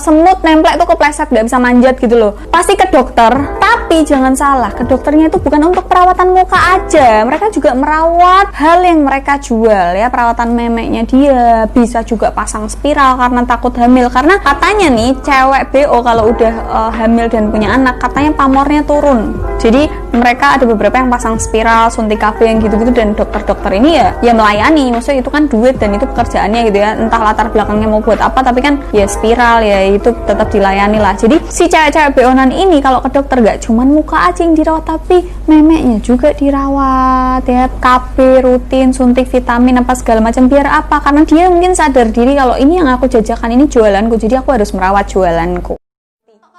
semut nemplek tuh kepleset nggak bisa manjat gitu loh. Pasti ke dokter, tapi jangan salah, ke dokternya itu bukan untuk perawatan muka aja, mereka juga merawat hal yang mereka jual ya, perawatan memeknya dia, bisa juga pasang spiral karena takut hamil. Karena katanya nih cewek BO kalau udah hamil dan punya anak, katanya pamornya turun. Jadi mereka ada beberapa yang pasang spiral, suntik KB yang gitu-gitu, dan dokter-dokter ini ya melayani, maksudnya itu kan duit dan itu pekerjaannya gitu ya, entah latar belakangnya mau buat apa, tapi kan ya spiral ya itu tetap dilayani lah. Jadi si cewek-cewek beonan ini kalau ke dokter gak cuman muka aja yang dirawat, tapi memeknya juga dirawat ya, KB rutin, suntik vitamin apa segala macam. Biar apa? Karena dia mungkin sadar diri kalau ini yang aku jajakan ini jualanku, jadi aku harus merawat jualanku.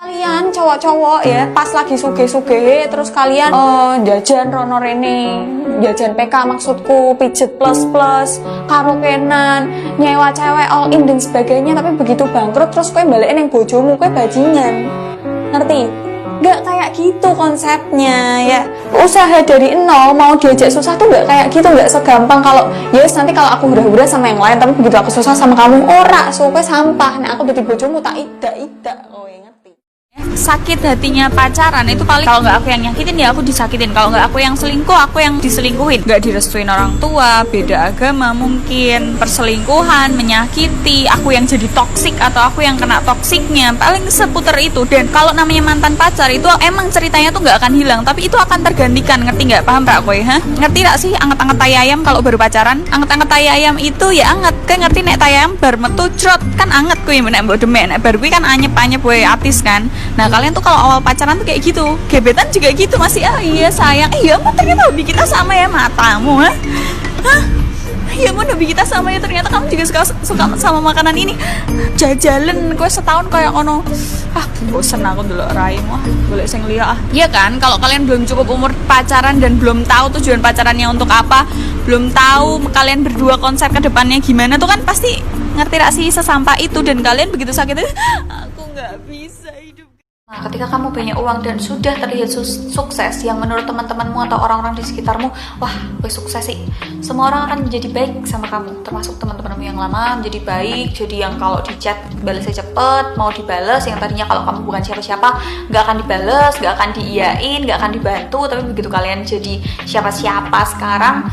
Kalian kalian cowok-cowok ya pas lagi suge-suge terus kalian jajan rono rene, jajan PK maksudku, pijet plus karaokean, nyewa cewek all in dan sebagainya, tapi begitu bangkrut terus kowe balikin yang bojomu, kowe bajingan. Ngerti? Nggak kayak gitu konsepnya ya. Usaha dari nol mau diajak susah tuh nggak kayak gitu, nggak segampang kalau yes nanti kalau aku hura-hura sama yang lain tapi begitu aku susah sama kamu ora suwe sampah. Nah aku jadi bojomu tak ida oh ya ngerti. Sakit hatinya pacaran itu paling kalau nggak aku yang nyakitin ya aku disakitin, kalau nggak aku yang selingkuh aku yang diselingkuhin, nggak direstuin orang tua, beda agama mungkin, perselingkuhan, menyakiti, aku yang jadi toksik atau aku yang kena toksiknya, paling seputar itu. Dan kalau namanya mantan pacar itu emang ceritanya tuh nggak akan hilang, tapi itu akan tergantikan, ngerti nggak? Paham nggak kowe? Ngerti nggak sih anget-anget tai ayam kalau baru pacaran? Anget-anget tai ayam itu ya anget, kayak ngerti nek tai ayam bar metu crot kan anget kowe nek mbok demek, nek bar kuwi kan anyep-anyep kowe atis kan. Nah kalian tuh kalau awal pacaran tuh kayak gitu, gebetan juga gitu masih iya sayang, iya mau ternyata hobi kita sama ya matamu, hah? Iya mau hobi kita sama ya ternyata kamu juga suka sama makanan ini, jajalan gue setahun kayak ono, bosen aku dulu raimu, boleh sing liya Iya kan, kalau kalian belum cukup umur pacaran dan belum tahu tujuan pacarannya untuk apa, belum tahu kalian berdua konsep ke depannya gimana tuh kan pasti ngerti gak sih sesampah itu, dan kalian begitu sakitnya aku nggak bisa hidup. Nah, ketika kamu punya uang dan sudah terlihat sukses yang menurut teman-temanmu atau orang-orang di sekitarmu, wah, gue sukses sih. Semua orang akan menjadi baik sama kamu, termasuk teman-temanmu yang lama menjadi baik. Jadi yang kalau di chat balasnya cepet, mau dibales, yang tadinya kalau kamu bukan siapa-siapa nggak akan dibales, nggak akan diiyain, nggak akan dibantu. Tapi begitu kalian jadi siapa-siapa sekarang,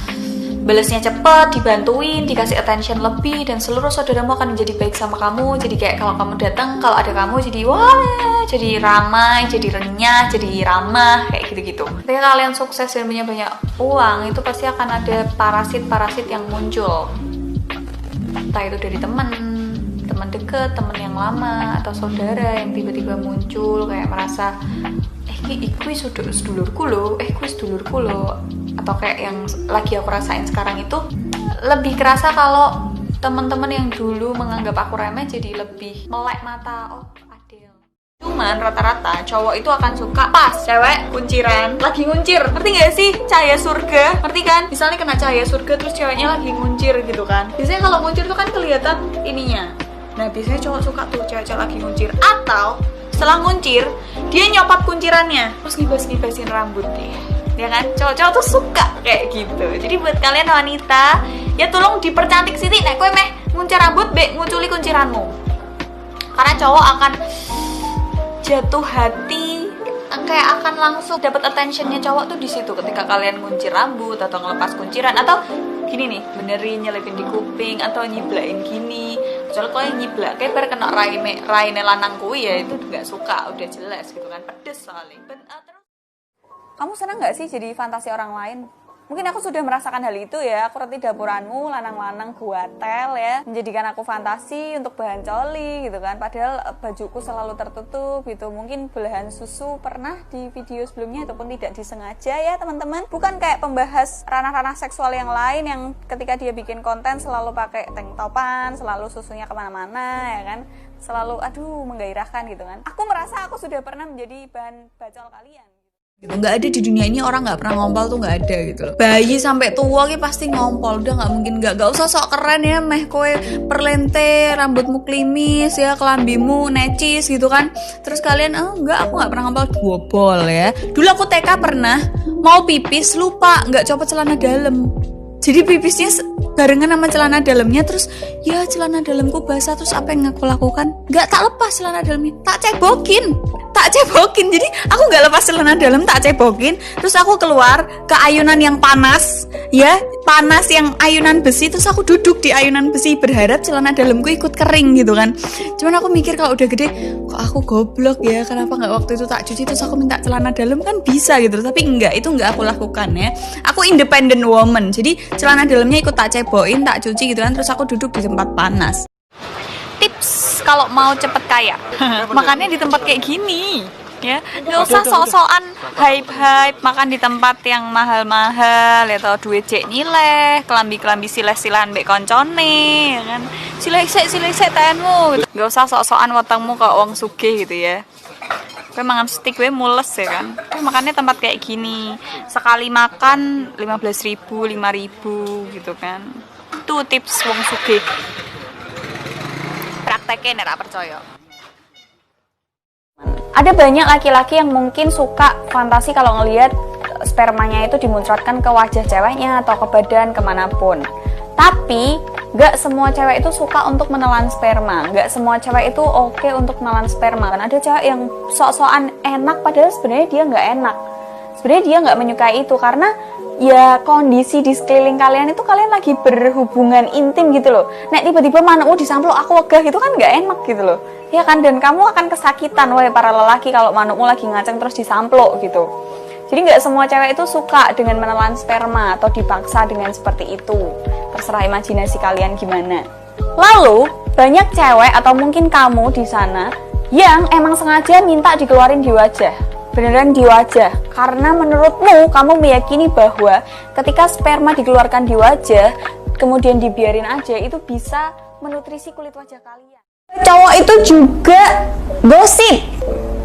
balesnya cepet, dibantuin, dikasih attention lebih, dan seluruh saudaramu akan menjadi baik sama kamu. Jadi kayak kalau kamu datang, kalau ada kamu jadi wah, jadi ramai, jadi renyah, jadi ramah, kayak gitu-gitu. Ketika kalian sukses dan punya banyak uang, itu pasti akan ada parasit-parasit yang muncul. Entah itu dari teman deket, teman yang lama, atau saudara yang tiba-tiba muncul kayak merasa kuwi sedulurku loh, kuwi sedulurku loh. Atau kayak yang lagi aku rasain sekarang itu lebih kerasa kalau teman-teman yang dulu menganggap aku remeh jadi lebih melek mata, oh adil. Cuman rata-rata cowok itu akan suka pas cewek kunciran lagi nguncir, ngerti gak sih? Cahaya surga, ngerti kan? Misalnya kena cahaya surga terus ceweknya lagi nguncir gitu kan, biasanya kalau nguncir tuh kan kelihatan ininya. Nah biasanya cowok suka tuh cewek-cewek lagi nguncir, atau setelah nguncir dia nyopot kuncirannya terus ngibas-ngibasin rambut ya kan, cowok-cowok tuh suka kayak gitu. Jadi buat kalian wanita ya tolong dipercantik siti nek kowe meh nguncir rambut be nguculi kunciranmu, karena cowok akan jatuh hati, kayak akan langsung dapat attentionnya cowok tuh di situ ketika kalian nguncir rambut atau ngelepas kunciran, atau gini nih benerin nyelipin di kuping atau nyiblain gini. Soalnya kalau yang nyiblak kayak baru kena raine lanang kuwi ya itu nggak suka, udah jelas gitu kan, pedes soalnya. Kamu senang nggak sih jadi fantasi orang lain? Mungkin aku sudah merasakan hal itu ya. Aku reti dapuranmu, lanang-lanang guatel ya, menjadikan aku fantasi untuk bahan coli gitu kan. Padahal bajuku selalu tertutup gitu. Mungkin belahan susu pernah di video sebelumnya ataupun tidak disengaja ya teman-teman. Bukan kayak pembahas ranah-ranah seksual yang lain yang ketika dia bikin konten selalu pakai tank topan, selalu susunya kemana-mana ya kan. Selalu menggairahkan gitu kan. Aku merasa aku sudah pernah menjadi bahan bacol kalian. Gitu. Nggak ada di dunia ini orang nggak pernah ngompol tuh, nggak ada gitu loh. Bayi sampai tua ki pasti ngompol, udah nggak mungkin nggak usah sok keren ya, meh kowe perlente, rambutmu klimis ya, kelambimu necis gitu kan. Terus kalian enggak, aku nggak pernah ngompol, bobol ya. Dulu aku TK pernah mau pipis lupa nggak copot celana dalam. Jadi pipisnya barengan sama celana dalamnya, terus ya celana dalamku basah, terus apa yang aku lakukan? Nggak tak lepas celana dalamnya, tak cebokin. Jadi aku nggak lepas celana dalam, tak cebokin, terus aku keluar ke ayunan yang panas ya, panas yang ayunan besi, terus aku duduk di ayunan besi berharap celana dalamku ikut kering gitu kan. Cuman aku mikir kalau udah gede kok aku goblok ya, kenapa nggak waktu itu tak cuci terus aku minta celana dalam, kan bisa gitu. Tapi enggak, itu nggak aku lakukan ya. Aku independent woman, jadi celana dalamnya ikut tak cebokin, tak cuci gitu kan, terus aku duduk di tempat panas. Tips kalau mau cepet kaya, makannya di tempat kayak gini ya, nggak usah sok-sokan hype makan di tempat yang mahal-mahal ya, atau duit cek nilai, kelambi sileh-silahan mbek koncone ya kan, sileh-sileh tenmu gitu. Nggak usah sok-sokan wetengmu ke wong sugih gitu ya. Gue mangan steak gue mules ya kan. Gue makannya tempat kayak gini. Sekali makan 15.000, 5.000 gitu kan. Itu tips wong sugih. Prakteknya nek percaya. Ada banyak laki-laki yang mungkin suka fantasi kalau ngelihat spermanya itu dimuncratkan ke wajah ceweknya atau ke badan kemanapun. Tapi gak semua cewek itu suka untuk menelan sperma. Gak semua cewek itu oke untuk menelan sperma. Kan ada cewek yang sok-sokan enak padahal sebenarnya dia gak enak. Sebenarnya dia gak menyukai itu karena ya kondisi di sekeliling kalian itu kalian lagi berhubungan intim gitu loh. Nek tiba-tiba manukmu disamplok aku wegah itu kan gak enak gitu loh. Ya kan, dan kamu akan kesakitan wahai para lelaki kalau manukmu lagi ngaceng terus disamplok gitu. Jadi nggak semua cewek itu suka dengan menelan sperma atau dipaksa dengan seperti itu. Terserah imajinasi kalian gimana. Lalu banyak cewek atau mungkin kamu di sana yang emang sengaja minta dikeluarin di wajah. Beneran di wajah. Karena menurutmu kamu meyakini bahwa ketika sperma dikeluarkan di wajah, kemudian dibiarin aja itu bisa menutrisi kulit wajah kalian. Cowok itu juga gosip.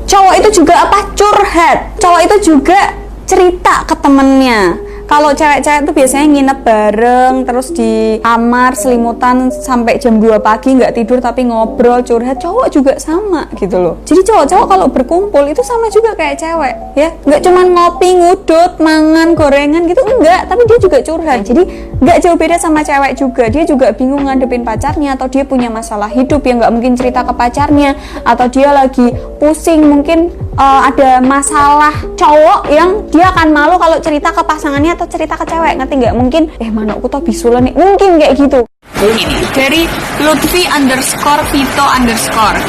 Cowok itu juga curhat. Cowok itu juga cerita ke temennya. Kalau cewek-cewek itu biasanya nginep bareng, terus di kamar selimutan sampai jam 2 pagi nggak tidur tapi ngobrol curhat. Cowok juga sama gitu loh. Jadi cowok-cowok kalau berkumpul itu sama juga kayak cewek ya, nggak cuma ngopi ngudut mangan gorengan gitu, enggak, tapi dia juga curhat. Jadi nggak jauh beda sama cewek juga. Dia juga bingung ngadepin pacarnya, atau dia punya masalah hidup yang nggak mungkin cerita ke pacarnya, atau dia lagi pusing mungkin ada masalah cowok yang dia akan malu kalau cerita ke pasangannya atau cerita ke cewek, ngerti nggak? Mungkin manukku tuh bisulan nih, mungkin kayak gitu. Ini dari Lutfi_Vito_.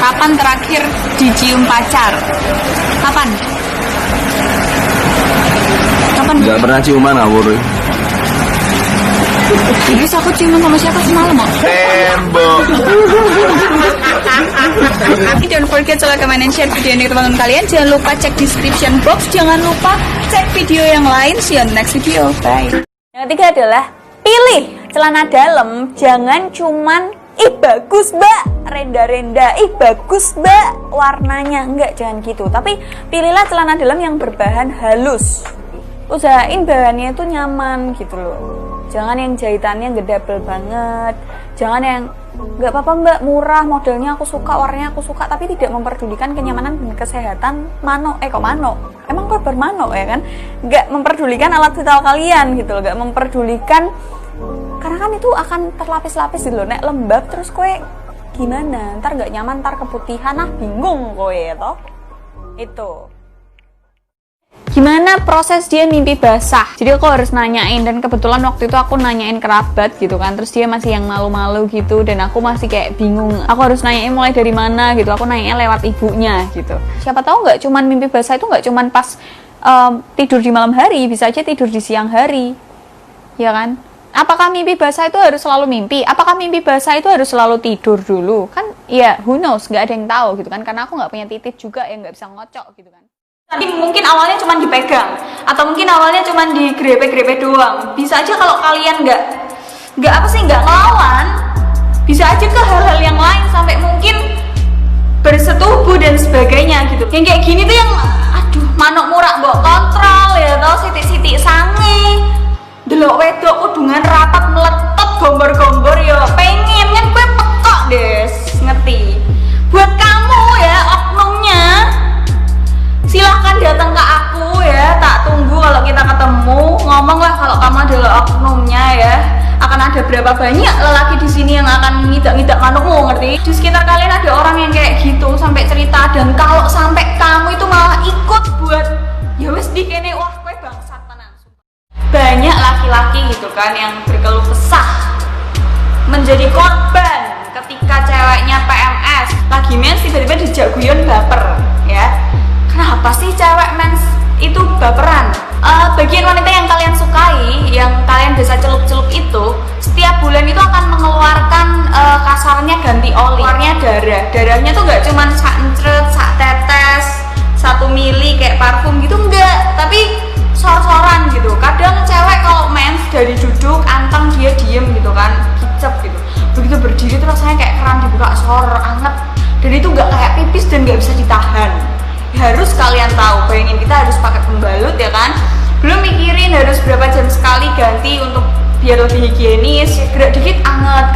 Kapan terakhir dicium pacar? Kapan? Nggak pernah ciuman ngawur. Terus aku ciuman sama siapa semalam? Tembok. Don't forget to like, comment, and share video ini ke teman-teman kalian. Jangan lupa cek description box. Jangan lupa cek video yang lain. See you on the next video. Bye. Yang ketiga adalah pilih celana dalam. Jangan cuman bagus mbak, renda-renda, bagus mbak warnanya. Enggak, jangan gitu. Tapi pilihlah celana dalam yang berbahan halus. Usahain bahannya itu nyaman gitu loh. Jangan yang jahitannya gedabel banget. Jangan yang nggak apa-apa mbak, murah, modelnya aku suka, warnanya aku suka, tapi tidak memperdulikan kenyamanan dan kesehatan manuk. Kok manuk? Emang kok bermanuk ya kan? Nggak memperdulikan alat vital kalian gitu loh. Nggak memperdulikan, karena kan itu akan terlapis-lapis gitu loh. Nek lembab terus kue gimana? Ntar nggak nyaman, ntar keputihan, bingung kue toh. Itu. Gimana proses dia mimpi basah? Jadi aku harus nanyain, dan kebetulan waktu itu aku nanyain kerabat gitu kan, terus dia masih yang malu-malu gitu, dan aku masih kayak bingung. Aku harus nanyain mulai dari mana gitu. Aku nanyain lewat ibunya gitu. Siapa tahu nggak cuman mimpi basah itu nggak cuman pas tidur di malam hari, bisa aja tidur di siang hari, ya kan? Apakah mimpi basah itu harus selalu mimpi? Apakah mimpi basah itu harus selalu tidur dulu? Kan ya who knows, nggak ada yang tahu gitu kan, karena aku nggak punya titik juga yang nggak bisa ngocok gitu kan. Tapi mungkin awalnya cuma dipegang, atau mungkin awalnya cuma digrepe-grepe doang. Bisa aja kalau kalian nggak ngelawan, bisa aja ke hal-hal yang lain sampai mungkin bersetubuh dan sebagainya gitu. Yang kayak gini tuh yang aduh manuk murah mbok kontrol ya toh, sitik-sitik sange. Delok wedok kudungan rapat meletot gombor-gombor ya pengen kan, gue pekok des, ngerti. Buat kamu ya oknumnya, silahkan datang ke aku ya, tak tunggu kalau kita ketemu. Ngomonglah kalau kamu adalah oknumnya ya. Akan ada berapa banyak lelaki di sini yang akan ngidak-ngidak manukmu, ngerti? Di sekitar kalian ada orang yang kayak gitu sampai cerita, dan kalau sampai kamu itu malah ikut buat ya wes dikene, wah kowe bangsat tenan. Banyak laki-laki gitu kan yang berkeluh kesah menjadi korban ketika ceweknya PMS, lagi mens tiba-tiba dijak guyon baper ya. Kenapa sih cewek mens itu baperan? Bagian wanita yang kalian sukai, yang kalian bisa celup-celup itu, setiap bulan itu akan mengeluarkan kasarnya ganti oli, keluarnya darahnya tuh gak cuman sak encret, sak tetes, 1 mili kayak parfum gitu, enggak, tapi sor-soran gitu. Kadang cewek kalau mens dari duduk anteng dia diem gitu kan, kicep gitu, begitu berdiri tuh rasanya kayak keran dibuka, sor, anget, dan itu gak kayak pipis dan gak bisa ditahan. harus kalian tahu. Bayangin kita harus pakai pembalut ya kan, belum mikirin harus berapa jam sekali ganti untuk biar lebih higienis, gerak dikit anget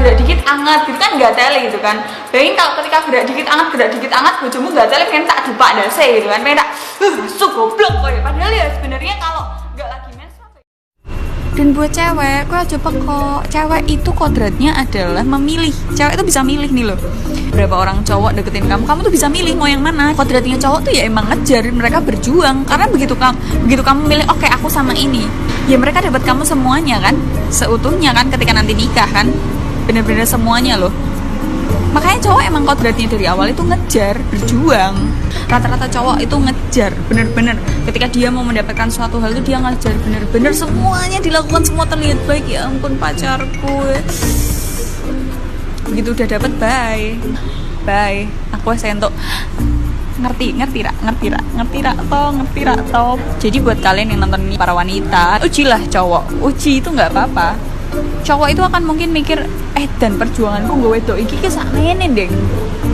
gitu kan, nggak tele gitu kan. Bayangin kalau ketika gerak dikit anget bojomu nggak tele pengen tak dupak dase gitu kan, pengen tak masuk goblok kok ya, padahal ya sebenarnya kalau nggak lagi mens. Dan buat cewek, gue aja kok, cewek itu kodratnya adalah memilih. Cewek itu bisa milih nih loh. Berapa orang cowok deketin kamu, kamu tuh bisa milih mau yang mana. Kodratnya cowok tuh ya emang ngejar, mereka berjuang. Karena begitu kamu milih, oke, aku sama ini, ya mereka dapat kamu semuanya kan, seutuhnya kan ketika nanti nikah kan, bener-bener semuanya loh. Makanya cowok emang kodratnya dari awal itu ngejar, berjuang. Rata-rata cowok itu ngejar, bener-bener ketika dia mau mendapatkan suatu hal itu dia ngejar bener-bener semuanya dilakukan, semua terlihat baik. Ya ampun pacarku, begitu udah dapet bye aku sentuk. ngerti rak toh. Jadi buat kalian yang nonton ini, para wanita, ujilah cowok, uji itu nggak apa-apa. Cowok itu akan mungkin mikir, dan perjuanganku gue wedok iki ki sakmene deng.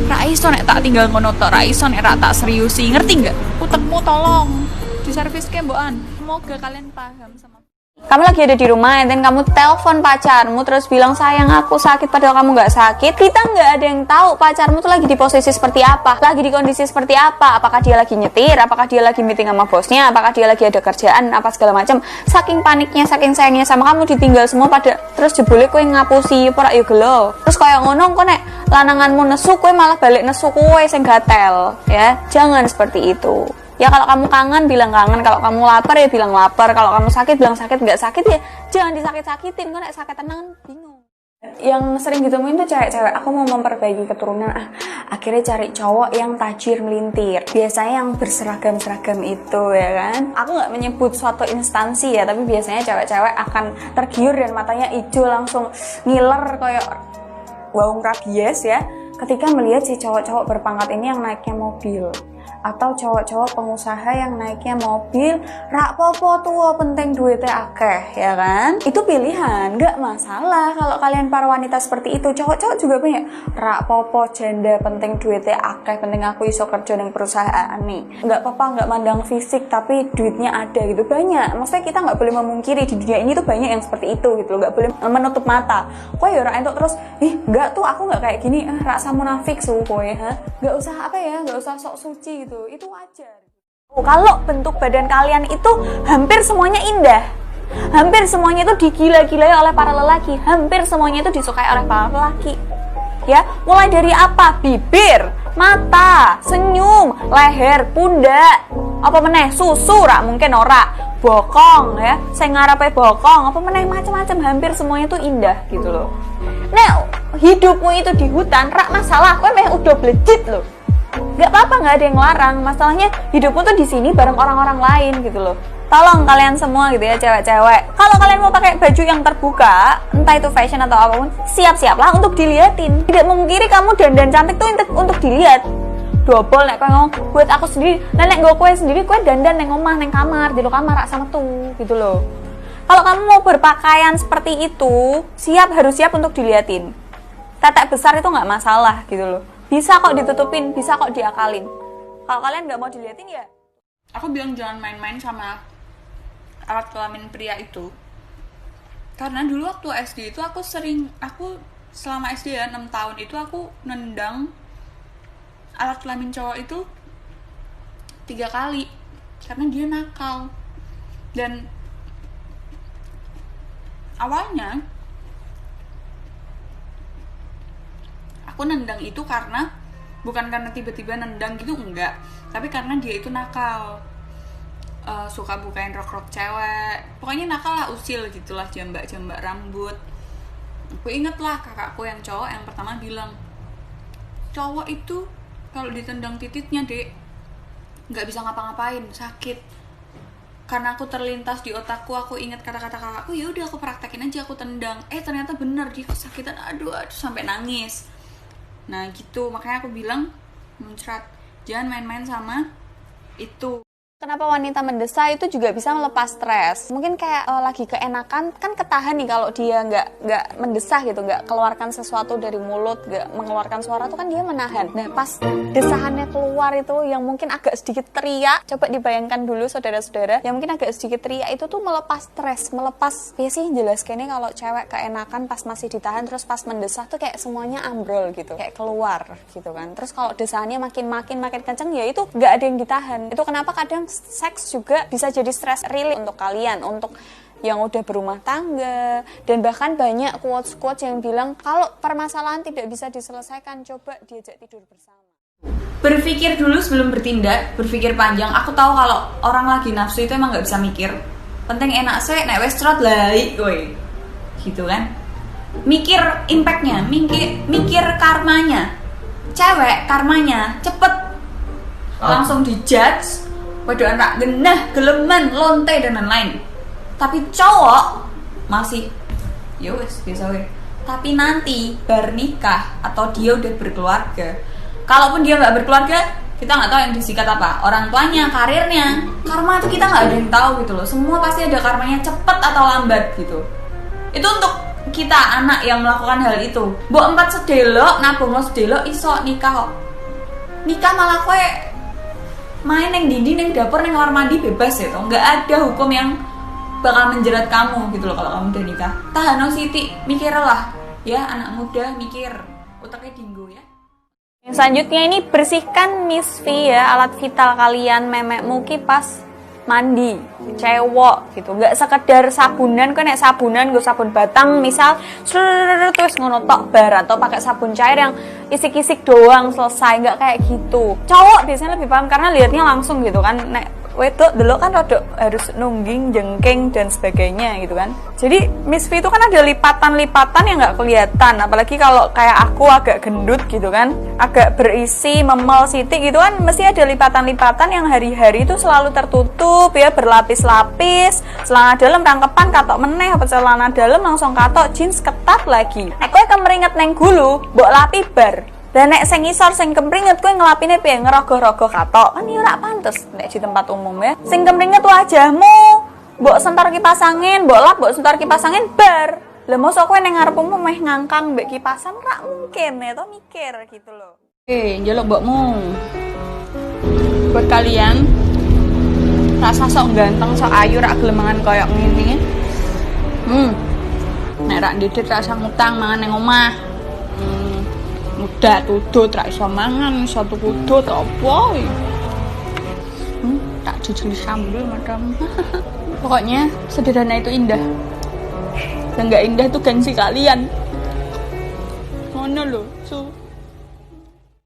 Ra iso nek tak tinggal ngono tok, ra iso nek ra tak seriusi, ngerti nggak? Utekmu tolong diserviske mbokan. Semoga kalian paham sama. Kamu lagi ada di rumah, dan kamu telepon pacarmu terus bilang sayang aku sakit padahal kamu nggak sakit. Kita nggak ada yang tahu pacarmu tuh lagi di posisi seperti apa, lagi di kondisi seperti apa. Apakah dia lagi nyetir, apakah dia lagi meeting sama bosnya, apakah dia lagi ada kerjaan apa segala macam. Saking paniknya, saking sayangnya sama kamu, ditinggal semua pada terus jebule kowe ngapusi ora yo gelo. Terus kaya ngono kok nek lananganmu nesu kowe malah balik nesu kowe sing gatel ya. Jangan seperti itu. Ya kalau kamu kangen bilang kangen, kalau kamu lapar ya bilang lapar, kalau kamu sakit bilang sakit, nggak sakit ya jangan disakit-sakitin. Kok nek sakit tenang bingung. Yang sering ditemuin tuh cewek-cewek, aku mau memperbaiki keturunan, akhirnya cari cowok yang tajir melintir, biasanya yang berseragam-seragam itu ya kan. Aku nggak menyebut suatu instansi ya, tapi biasanya cewek-cewek akan tergiur dan matanya hijau langsung ngiler kayak waung rabies ya ketika melihat si cowok-cowok berpangkat ini yang naiknya mobil, atau cowok-cowok pengusaha yang naiknya mobil. Rak popo tuh penting duitnya akeh ya kan, itu pilihan, nggak masalah kalau kalian para wanita seperti itu. Cowok-cowok juga punya rak popo janda penting duitnya akeh, penting aku iso kerja dengan perusahaan nih, nggak apa-apa, nggak mandang fisik tapi duitnya ada gitu. Banyak, maksudnya kita nggak boleh memungkiri di dunia ini tuh banyak yang seperti itu gitu loh, nggak boleh menutup mata. Kok ya rak entuk terus nggak tuh aku nggak kayak gini, rasa munafik su kowe nggak usah nggak usah sok suci gitu, itu wajar. Kalau bentuk badan kalian itu hampir semuanya indah, hampir semuanya itu digila-gilai oleh para lelaki, hampir semuanya itu disukai oleh para lelaki ya. Mulai dari apa? Bibir, mata, senyum, leher, pundak, apa meneh susu rak mungkin ora, bokong ya, saya ngarepe bokong, apa meneh macam-macam, hampir semuanya itu indah gitu loh. Nah, hidupmu itu di hutan rak masalah, kowe meh udah blejit loh. Gak apa-apa, nggak ada yang larang. Masalahnya hidupmu tuh di sini bareng orang-orang lain gitu loh. Tolong kalian semua gitu ya cewek-cewek, kalau kalian mau pakai baju yang terbuka, entah itu fashion atau apapun, siap-siaplah untuk diliatin. Tidak memungkiri kamu dandan cantik tuh untuk dilihat. Double nek kowe ngomong buat aku sendiri, nek nggo kowe sendiri kowe dandan neng omah, neng kamar, di lo kamar rak sama tuh gitu loh. Kalau kamu mau berpakaian seperti itu, harus siap untuk diliatin. Tetek besar itu nggak masalah gitu loh. Bisa kok ditutupin, bisa kok diakalin. Kalau kalian nggak mau diliatin ya. Aku bilang jangan main-main sama alat kelamin pria itu. Karena dulu waktu SD itu aku selama SD ya 6 tahun itu aku nendang alat kelamin cowok itu 3 kali karena dia nakal. Dan awalnya aku nendang itu bukan karena tiba-tiba nendang gitu, enggak, tapi karena dia itu nakal, suka bukain rok-rok cewek, pokoknya nakal lah, usil gitulah, jambak-jambak rambut. Aku inget lah kakakku yang cowok yang pertama bilang, cowok itu kalau ditendang tititnya dek nggak bisa ngapa-ngapain, sakit. Karena aku terlintas di otakku, aku ingat kata-kata kakakku, ya udah aku praktekin aja, aku tendang. Ternyata bener dia kesakitan, aduh sampai nangis. Nah gitu, makanya aku bilang muncrat, jangan main-main sama itu. Kenapa wanita mendesah itu juga bisa melepas stres? Mungkin kayak lagi keenakan, kan ketahan nih kalau dia nggak mendesah gitu, nggak keluarkan sesuatu dari mulut, nggak mengeluarkan suara tuh kan dia menahan. Nah pas desahannya keluar itu yang mungkin agak sedikit teriak, coba dibayangkan dulu saudara-saudara, yang mungkin agak sedikit teriak itu tuh melepas stres, melepas, ya sih jelas kayaknya kalau cewek keenakan pas masih ditahan terus pas mendesah tuh kayak semuanya ambrol gitu, kayak keluar gitu kan. Terus kalau desahannya makin kenceng ya itu nggak ada yang ditahan. Itu kenapa kadang seks juga bisa jadi stress relief untuk kalian, untuk yang udah berumah tangga, dan bahkan banyak quotes yang bilang kalau permasalahan tidak bisa diselesaikan, coba diajak tidur bersama. Berpikir dulu sebelum bertindak, berpikir panjang. Aku tahu kalau orang lagi nafsu itu emang nggak bisa mikir. Penting enak sih, nek wes trot laik kowe. Gitu kan. Mikir impactnya, mikir karmanya. Cewek karmanya cepet, langsung dijudge. Waduh anak genah, geleman, lonte dan lain-lain. Tapi cowok masih ya wes biasa wes. Tapi nanti bernikah atau dia udah berkeluarga, kalaupun dia nggak berkeluarga, kita nggak tahu yang disikat apa, orang tuanya, karirnya, karma itu kita nggak ada yang tahu gitu loh. Semua pasti ada karmanya, cepet atau lambat gitu. Itu untuk kita anak yang melakukan hal itu. Mbok 4 sedelok, nabung lo sedelok, iso nikah kok. Nikah malah kue main neng dinding, neng dapur, neng kamar mandi bebas ya toh. Nggak ada hukum yang bakal menjerat kamu gitu loh kalau kamu udah nikah. Tahan Siti, mikirlah ya anak muda, mikir, otaknya dinggo ya. Yang selanjutnya ini bersihkan misfi ya, alat vital kalian, memekmu kipas mandi, cewek gitu, nggak sekedar sabunan, kan nek sabunan gue sabun batang misal, terus ngono tok bar, atau pakai sabun cair yang isik-isik doang selesai, nggak kayak gitu. Cowok biasanya lebih paham karena liatnya langsung gitu kan, nek wedok dulu kan rodok harus nungging, jengking dan sebagainya gitu kan. Jadi misfi itu kan ada lipatan-lipatan yang nggak kelihatan, apalagi kalau kayak aku agak gendut gitu kan, agak berisi, memel sitik gitu kan, mesti ada lipatan-lipatan yang hari-hari itu selalu tertutup ya, berlapis-lapis. Celana dalam rangkepan katok meneh, apa celana dalam langsung katok jeans ketat lagi. Aku kemeringet neng gulu, mbok lapi bar. Dan nek sing ngisor sing kemringet kowe ngelapine piye, ngerogoh-rogoh katok. Kan ya ora pantes nek di tempat umum ya. Sing kemringet wajahmu, mbok sentar kipas angin, mbok sentar kipas angin bar. Lah mosok kowe ning ngarepmu meh ngangkang mbek kipasan ra mungkin ya to, mikir gitu loh. Njaluk mbokmu. Buat kalian rasa sok ganteng, sok ayu, rak gelemangan koyok ngene. Nek rak ndidit rasa ngutang mangan ning omah. Udah tudut ra iso mangan, iso tudut apa tak jujur sambel madam. Pokoknya sederhana itu indah. Dan gak indah itu gengsi kalian. Ngono lho,